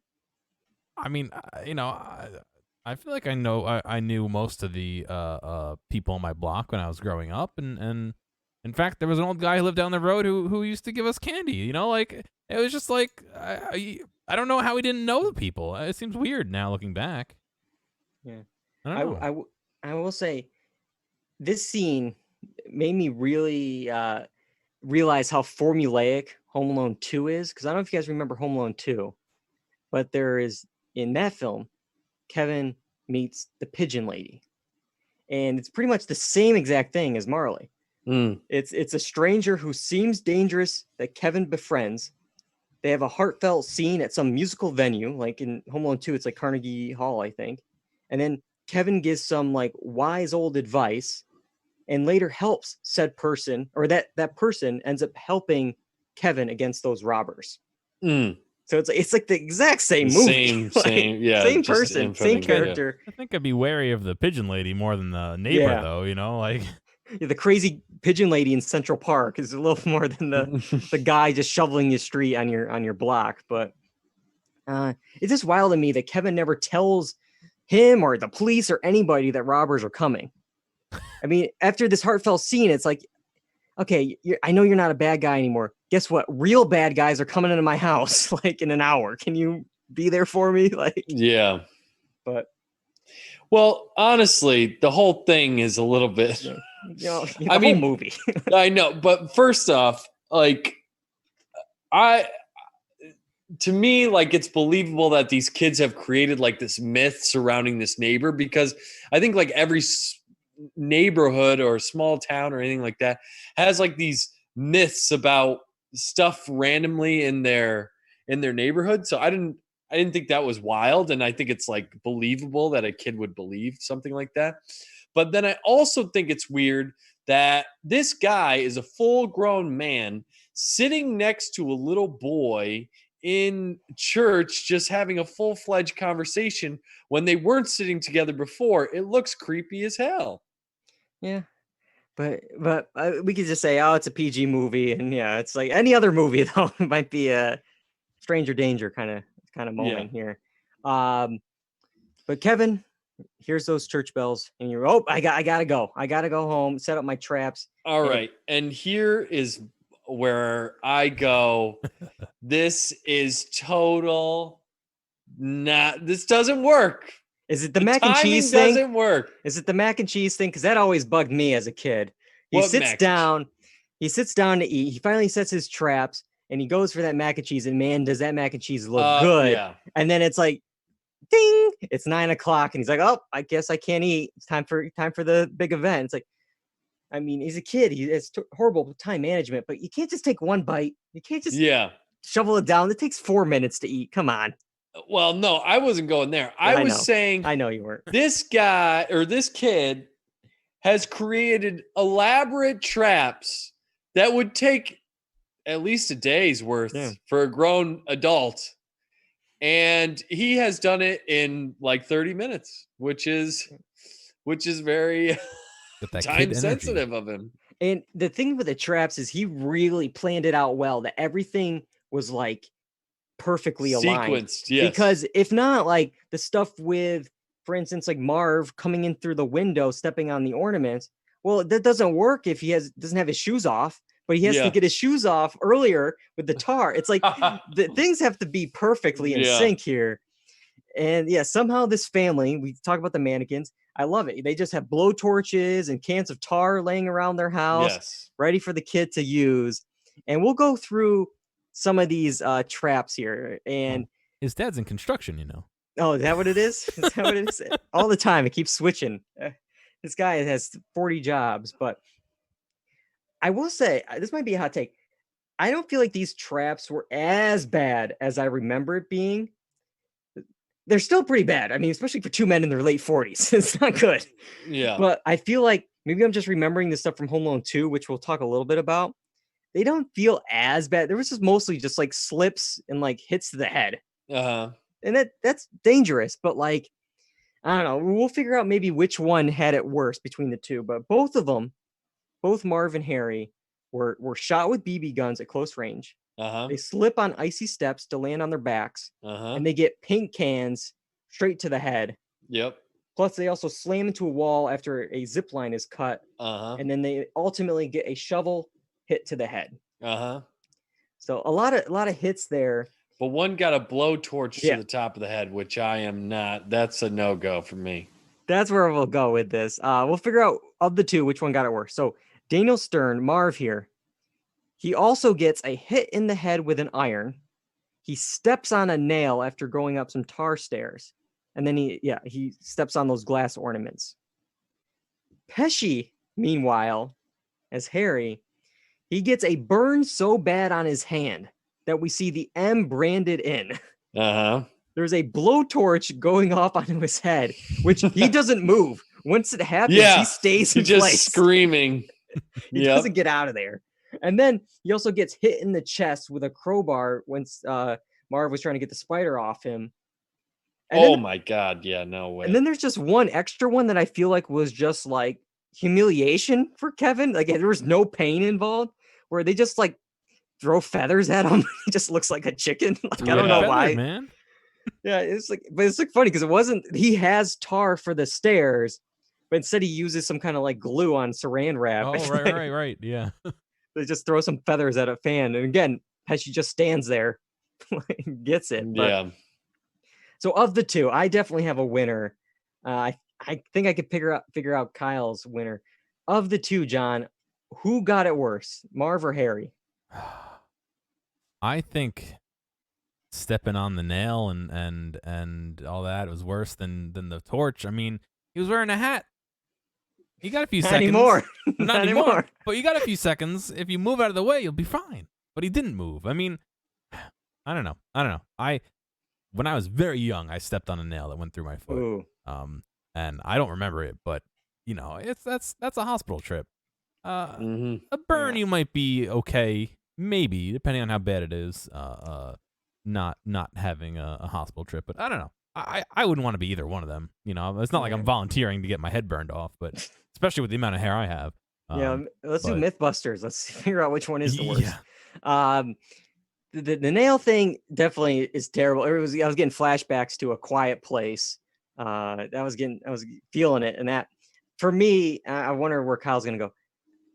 I mean, I feel like I knew most of the people on my block when I was growing up, and in fact, there was an old guy who lived down the road who used to give us candy. Like, it was just like I don't know how he didn't know the people. It seems weird now looking back. Yeah, I don't know. I will say, this scene made me really realize how formulaic Home Alone 2 is. Because I don't know if you guys remember Home Alone 2, but there is, in that film, Kevin meets the Pigeon Lady. And it's pretty much the same exact thing as Marley. It's a stranger who seems dangerous that Kevin befriends. They have a heartfelt scene at some musical venue, like in Home Alone 2, it's like Carnegie Hall, I think. And then Kevin gives some like wise old advice and later helps said person, or that person ends up helping Kevin against those robbers. So it's like the exact same movie. Same person, same character. I think I'd be wary of the Pigeon Lady more than the neighbor, though. Like the crazy Pigeon Lady in Central Park is a little more than the guy just shoveling the street on your block. But it's just wild to me that Kevin never tells him or the police or anybody that robbers are coming. I mean, after this heartfelt scene, it's like, okay, I know you're not a bad guy anymore. Guess what? Real bad guys are coming into my house like in an hour. Can you be there for me? Like, yeah. But well, honestly, the whole thing is a little bit. The whole movie. I know, but first off, like, to me, like, it's believable that these kids have created like this myth surrounding this neighbor, because I think like every neighborhood or small town or anything like that has like these myths about stuff randomly in their neighborhood. So I didn't think that was wild, and I think it's like believable that a kid would believe something like that. But then I also think it's weird that this guy is a full-grown man sitting next to a little boy in church, just having a full-fledged conversation when they weren't sitting together before. It looks creepy as hell. Yeah, but we could just say, oh, it's a PG movie, and yeah, it's like any other movie though. It might be a Stranger Danger kind of moment here. But Kevin hears those church bells, and you're, I gotta go home, set up my traps. All right, and here is where I go. This is total. This doesn't work. Is it the mac and cheese thing? Doesn't work. Is it the mac and cheese thing? Because that always bugged me as a kid. He sits down to eat. He finally sets his traps, and he goes for that mac and cheese. And man, does that mac and cheese look good? Yeah. And then it's like, ding! It's 9:00, and he's like, "Oh, I guess I can't eat. It's time for the big event." It's like, I mean, he's a kid. It's horrible time management, but you can't just take one bite. You can't just shovel it down. It takes 4 minutes to eat. Come on. Well, no, I wasn't going there. Yeah, I was saying I know you weren't. this guy or this kid has created elaborate traps that would take at least a day's worth for a grown adult. And he has done it in like 30 minutes, which is very time sensitive of him. And the thing with the traps is he really planned it out well, that everything was like perfectly aligned. Sequenced, yes. Because if not, like the stuff with, for instance, like Marv coming in through the window, stepping on the ornaments, well, that doesn't work if he doesn't have his shoes off, but he has to get his shoes off earlier with the tar. It's like the things have to be perfectly in sync here. And yeah, somehow this family, we talk about the mannequins, I love it. They just have blow torches and cans of tar laying around their house, ready for the kid to use. And we'll go through some of these traps here. And his dad's in construction, you know. Oh, is that what it is? Is that what it is? All the time. It keeps switching. This guy has 40 jobs. But I will say, this might be a hot take. I don't feel like these traps were as bad as I remember it being. They're still pretty bad. I mean, especially for two men in their late 40s. It's not good. Yeah. But I feel like maybe I'm just remembering this stuff from Home Alone 2, which we'll talk a little bit about. They don't feel as bad. There was just mostly just like slips and like hits to the head. Uh-huh. And that's dangerous. But like, I don't know. We'll figure out maybe which one had it worse between the two. But both of them, both Marv and Harry, were shot with BB guns at close range. Uh-huh. They slip on icy steps to land on their backs, and they get paint cans straight to the head. Yep. Plus, they also slam into a wall after a zip line is cut, and then they ultimately get a shovel hit to the head. So a lot of hits there. But one got a blowtorch to the top of the head, which I am not. That's a no-go for me. That's where we'll go with this. We'll figure out of the two which one got it worse. So Daniel Stern, Marv here. He also gets a hit in the head with an iron. He steps on a nail after going up some tar stairs. And then he steps on those glass ornaments. Pesci, meanwhile, as Harry, he gets a burn so bad on his hand that we see the M branded in. There's a blowtorch going off onto his head, which he doesn't move. Once it happens, he stays in place. Just screaming. He doesn't get out of there. And then he also gets hit in the chest with a crowbar once Marv was trying to get the spider off him. And my God. Yeah, no way. And then there's just one extra one that I feel like was just like humiliation for Kevin. Like there was no pain involved, where they just like throw feathers at him. He just looks like a chicken. Like I don't know why, man. Yeah, it's like funny because it wasn't. He has tar for the stairs, but instead he uses some kind of like glue on saran wrap. Oh, right. Yeah. They just throw some feathers at a fan, and again, Pesci just stands there, gets it. But, so of the two, I definitely have a winner. I think I could figure out Kyle's winner. Of the two, John, who got it worse, Marv or Harry? I think stepping on the nail and all that was worse than the torch. I mean, he was wearing a hat. You got a few seconds. Not anymore. But you got a few seconds. If you move out of the way, you'll be fine. But he didn't move. I mean, I don't know. When I was very young, I stepped on a nail that went through my foot. Ooh. And I don't remember it, but you know, that's a hospital trip. A burn, you might be okay, maybe depending on how bad it is. Not having a hospital trip, but I don't know. I wouldn't want to be either one of them. You know, it's not like I'm volunteering to get my head burned off, but especially with the amount of hair I have. Let's do Mythbusters. Let's figure out which one is the worst. The nail thing definitely is terrible. I was getting flashbacks to A Quiet Place. I was feeling it, and that for me, I wonder where Kyle's gonna go.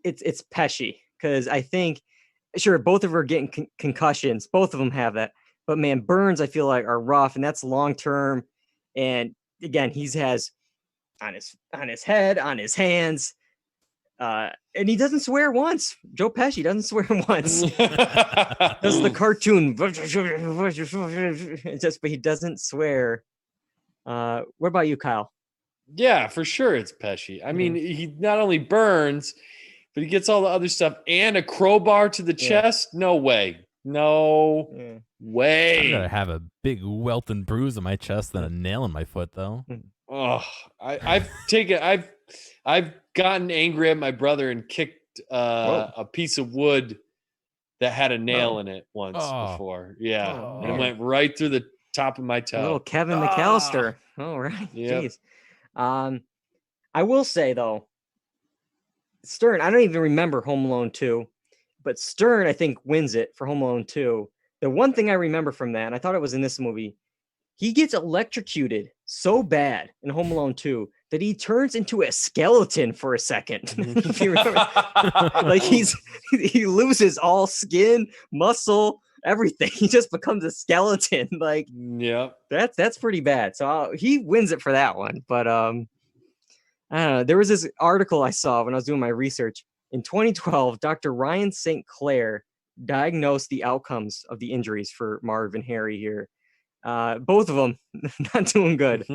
It's Pesci, because I think sure both of them are getting concussions. Both of them have that. But man, burns I feel like are rough, and that's long term. And again, he has on his head, on his hands, and he doesn't swear once. Joe Pesci doesn't swear once. Does the cartoon, but he doesn't swear. What about you, Kyle? Yeah, for sure, it's Pesci. I mean, he not only burns, but he gets all the other stuff and a crowbar to the chest. No way. No Yeah. I'd way. rather have a big welt and bruise on my chest than a nail in my foot, though. Oh, I've gotten angry at my brother and kicked a piece of wood that had a nail in it once Oh. before. Yeah, Oh, and it man. went right through the top of my A little toe. Kevin McAllister. All right. Yep. Jeez. I will say though, Stern, I don't even remember Home Alone 2, but Stern, I think, wins it for Home Alone 2. The one thing I remember from that, and I thought it was in this movie, he gets electrocuted so bad in Home Alone 2 that he turns into a skeleton for a second. If you remember, like he loses all skin, muscle, everything. He just becomes a skeleton. Like Yep. that's pretty bad. So he wins it for that one. But I don't know. There was this article I saw when I was doing my research. In 2012, Dr. Ryan St. Clair diagnosed the outcomes of the injuries for Marv and Harry here. Both of them not doing good.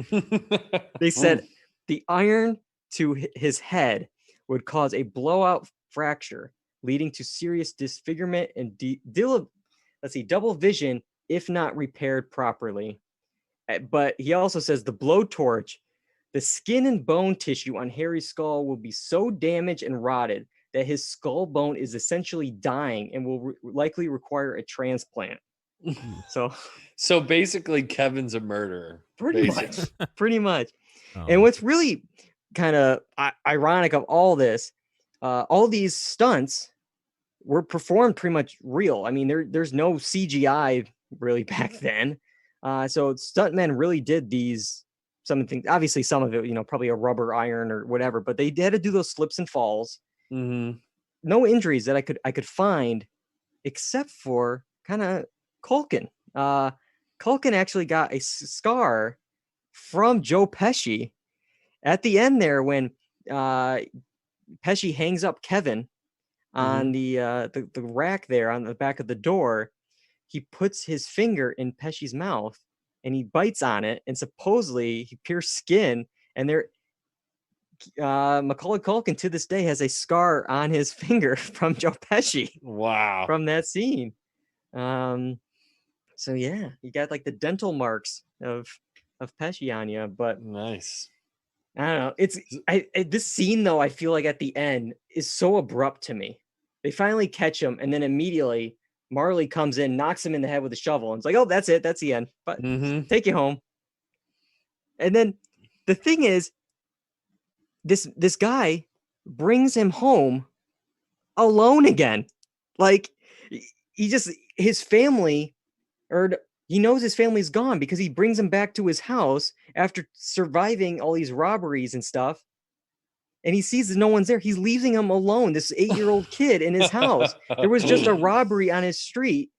They said the iron to his head would cause a blowout fracture, leading to serious disfigurement and double vision if not repaired properly. But he also says the blowtorch, the skin and bone tissue on Harry's skull will be so damaged and rotted that his skull bone is essentially dying and will likely require a transplant. So basically, Kevin's a murderer. pretty much. Oh. And what's really kind of ironic of all this, all these stunts were performed pretty much real. I mean, there's no CGI really back then. So stuntmen really did some things. Obviously, some of it, probably a rubber iron or whatever, but they had to do those slips and falls. Mm-hmm. No injuries that I could find, except for kind of Culkin. Culkin actually got a scar from Joe Pesci at the end there when Pesci hangs up Kevin on the rack there on the back of the door. He puts his finger in Pesci's mouth and he bites on it, and supposedly he pierced skin. And Macaulay Culkin to this day has a scar on his finger from Joe Pesci. Wow. From that scene. So yeah, you got like the dental marks of Pesci on you, but nice. I don't know. This scene though, I feel like at the end is so abrupt to me. They finally catch him, and then immediately Marley comes in, knocks him in the head with a shovel, and it's like, oh, that's it, that's the end. But take you home. And then the thing is, this guy brings him home alone again. Like his family, or he knows his family's gone because he brings him back to his house after surviving all these robberies and stuff. And he sees that no one's there. He's leaving him alone, this 8-year-old kid in his house. There was just a robbery on his street.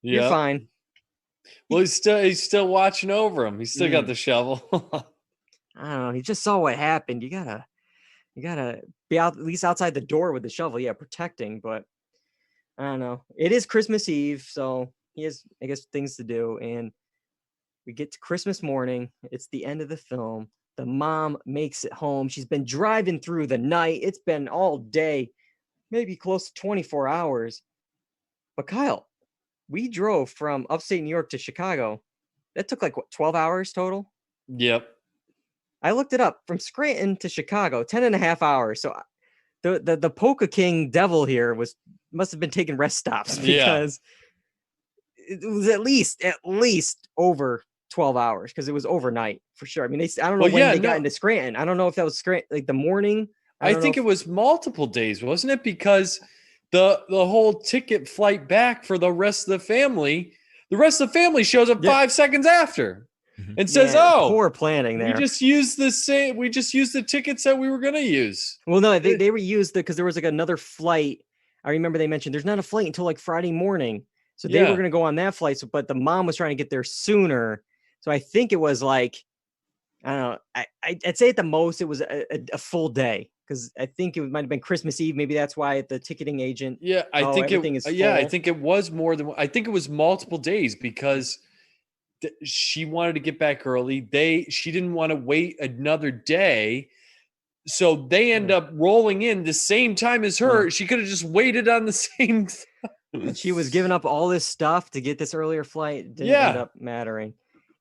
Yep. You're fine. Well, he's still watching over him. He's still got the shovel. I don't know. He just saw what happened. You gotta be out at least outside the door with the shovel. Yeah, protecting. But I don't know. It is Christmas Eve, so he has, I guess, things to do. And we get to Christmas morning. It's the end of the film. The mom makes it home. She's been driving through the night. It's been all day, maybe close to 24 hours. But Kyle, we drove from upstate New York to Chicago. That took like, what, 12 hours total? Yep. I looked it up. From Scranton to Chicago, 10 and a half hours. So the Polka King devil here must have been taking rest stops, because it was at least over 12 hours, because it was overnight for sure. I mean, I don't know when they got into Scranton. I don't know if that was Scranton, like the morning. I think it was multiple days, wasn't it? Because the whole ticket flight back for the rest of the family shows up 5 seconds after and says, "Oh, poor planning there. We just used the tickets that we were going to use." Well, no, they reused because there was like another flight. I remember they mentioned there's not a flight until like Friday morning. So they were going to go on that flight. But the mom was trying to get there sooner. So I think it was like, I don't know. I'd say at the most it was a full day, because I think it might have been Christmas Eve. Maybe that's why the ticketing agent. Yeah, I think it was more than. I think it was multiple days, because she wanted to get back early. She didn't want to wait another day, so they end up rolling in the same time as her. She could have just waited on the same. And she was giving up all this stuff to get this earlier flight. It didn't end Yeah. up mattering.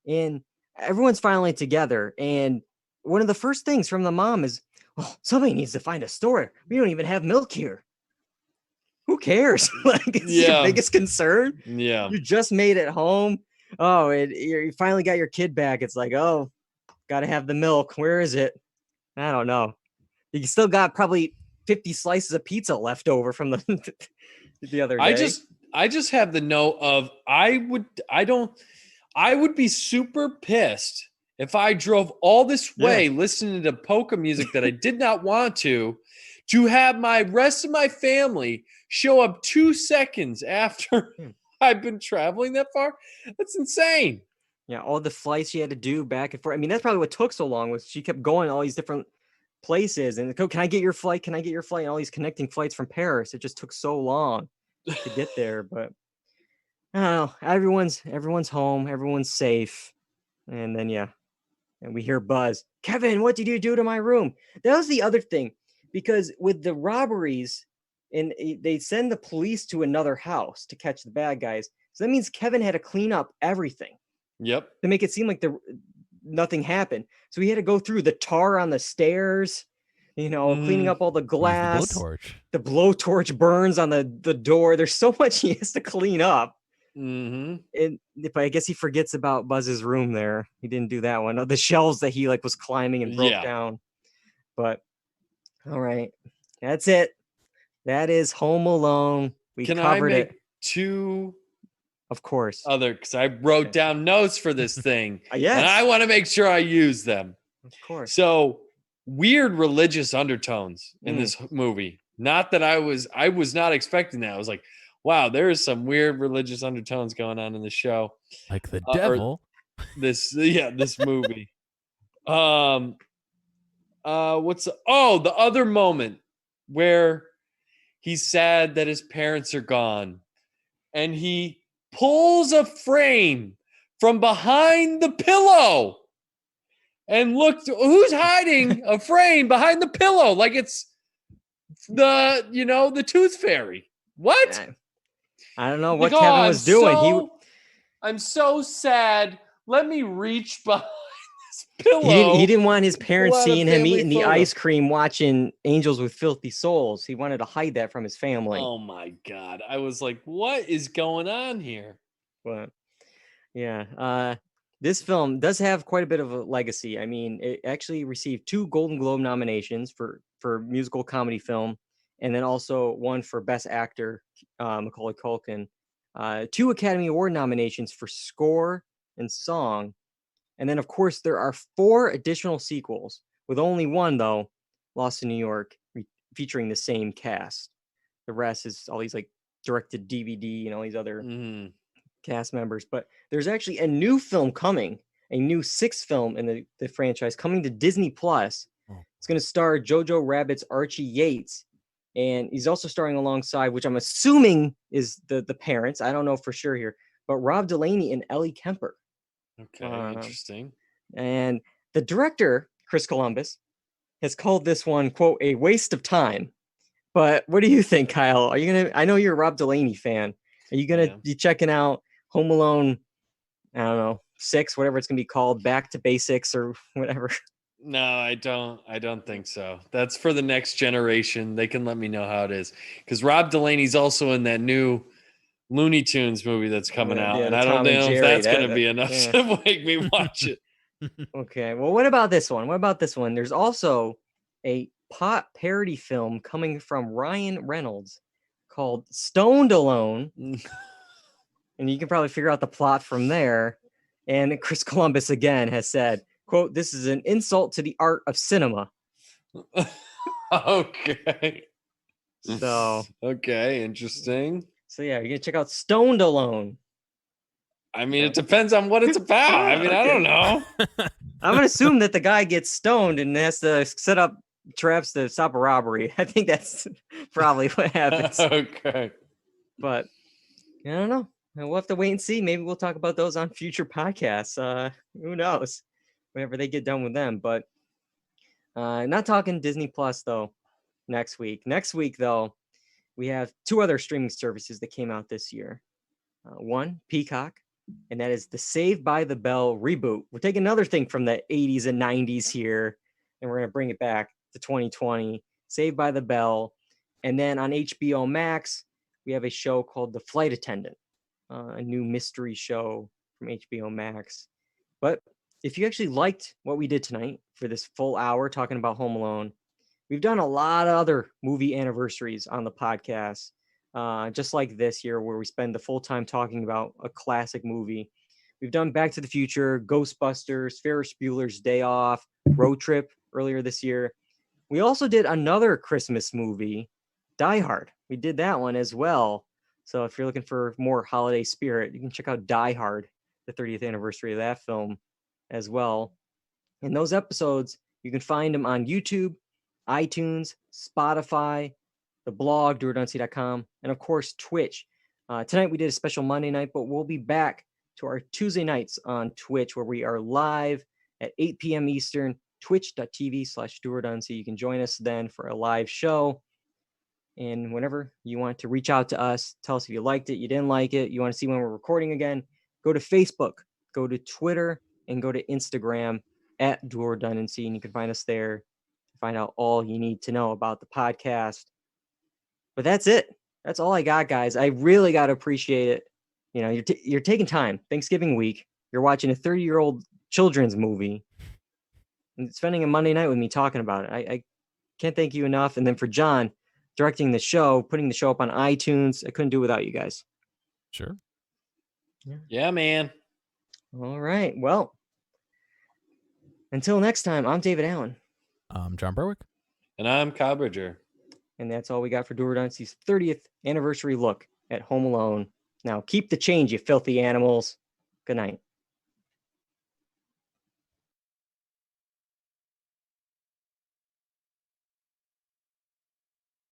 And everyone's finally together. And one of the first things from the mom is, oh, somebody needs to find a store. We don't even have milk here. Who cares? Like, it's your Yeah. biggest concern. Yeah. You just made it home. Oh, you finally got your kid back. It's like, oh, got to have the milk. Where is it? I don't know. You still got probably 50 slices of pizza left over from the the other day. I just have the note of I would be super pissed if I drove all this way listening to polka music that I did not want to have my rest of my family show up 2 seconds after I've been traveling that far. That's insane. Yeah, all the flights she had to do back and forth. I mean, that's probably what took so long, was she kept going to all these different places and go, can I get your flight? Can I get your flight? And all these connecting flights from Paris. It just took so long to get there. But I don't know. Everyone's home. Everyone's safe. And then, and we hear Buzz, Kevin, what did you do to my room? That was the other thing, because with the robberies, and they send the police to another house to catch the bad guys. So that means Kevin had to clean up everything. Yep. To make it seem like nothing happened. So he had to go through the tar on the stairs, cleaning up all the glass. The blowtorch burns on the door. There's so much he has to clean up. And but I guess he forgets about Buzz's room there. He didn't do that one. The shelves that he was climbing and broke down. But all right, that's it. That is Home Alone. We covered it. 2 of course because I wrote down notes for this thing. Yes. And I want to make sure I use them. Of course. So weird religious undertones in this movie. Not that I was not expecting that. I was like, wow, there is some weird religious undertones going on in the show. Like the devil. This movie. The other moment where he's sad that his parents are gone and he pulls a frame from behind the pillow and looked, who's hiding a frame behind the pillow? Like it's the Tooth Fairy. What? I don't know what Kevin was doing. I'm so sad. Let me reach behind this pillow. He didn't want his parents seeing him eating the ice cream, watching Angels with Filthy Souls. He wanted to hide that from his family. Oh my God. I was like, what is going on here? But this film does have quite a bit of a legacy. I mean, it actually received 2 Golden Globe nominations for musical comedy film, and then also one for Best Actor, Macaulay Culkin. 2 Academy Award nominations for score and song. And then, of course, there are 4 additional sequels, with only one, though, Lost in New York, featuring the same cast. The rest is all these directed DVD and all these other cast members. But there's actually a new film coming, a new 6th film in the franchise coming to Disney Plus. It's going to star Jojo Rabbit's Archie Yates. And he's also starring alongside, which I'm assuming is the parents. I don't know for sure here, but Rob Delaney and Ellie Kemper. Okay, interesting. And the director, Chris Columbus, has called this one, quote, a waste of time. But what do you think, Kyle? Are you I know you're a Rob Delaney fan. Are you gonna be checking out Home Alone, I don't know, 6, whatever it's gonna be called, Back to Basics or whatever? No, I don't think so. That's for the next generation. They can let me know how it is. Because Rob Delaney's also in that new Looney Tunes movie that's coming out. And I don't know if that's going to be enough to make me watch it. Okay. Well, what about this one? There's also a pop parody film coming from Ryan Reynolds called Stoned Alone. And you can probably figure out the plot from there. And Chris Columbus again has said, quote, this is an insult to the art of cinema. Okay. So. Okay, interesting. So you're going to check out Stoned Alone. I mean, it depends on what it's about. I mean, I don't know. I'm going to assume that the guy gets stoned and has to set up traps to stop a robbery. I think that's probably what happens. Okay. But I don't know. We'll have to wait and see. Maybe we'll talk about those on future podcasts. Who knows? Whenever they get done with them. But not talking Disney Plus, though, next week. Next week, though, we have two other streaming services that came out this year. One, Peacock, and that is the Saved by the Bell reboot. We're taking another thing from the 80s and 90s here, and we're going to bring it back to 2020. Saved by the Bell. And then on HBO Max, we have a show called The Flight Attendant, a new mystery show from HBO Max. But if you actually liked what we did tonight for this full hour talking about Home Alone, we've done a lot of other movie anniversaries on the podcast, just like this here, where we spend the full time talking about a classic movie. We've done Back to the Future, Ghostbusters, Ferris Bueller's Day Off, Road Trip earlier this year. We also did another Christmas movie, Die Hard. We did that one as well. So if you're looking for more holiday spirit, you can check out Die Hard, the 30th anniversary of that film as well. And those episodes, you can find them on YouTube, iTunes, Spotify, the blog, dualredundancy.com, and of course, Twitch. Tonight we did a special Monday night, but we'll be back to our Tuesday nights on Twitch, where we are live at 8 p.m. Eastern, twitch.tv/dualredundancy. You can join us then for a live show. And whenever you want to reach out to us, tell us if you liked it, you didn't like it, you want to see when we're recording again, go to Facebook, go to Twitter, and go to Instagram at Dual Redundancy, and you can find us there to find out all you need to know about the podcast. But that's it. That's all I got, guys. I really got to appreciate it. You know, you're taking time. Thanksgiving week. You're watching a 30-year-old children's movie and spending a Monday night with me talking about it. I can't thank you enough. And then for John, directing the show, putting the show up on iTunes. I couldn't do it without you guys. Sure. Yeah, man. All right. Well, until next time, I'm David Allen. I'm John Berwick. And I'm Kyle Bridger. And that's all we got for Dual Redundancy's 30th anniversary look at Home Alone. Now, keep the change, you filthy animals. Good night.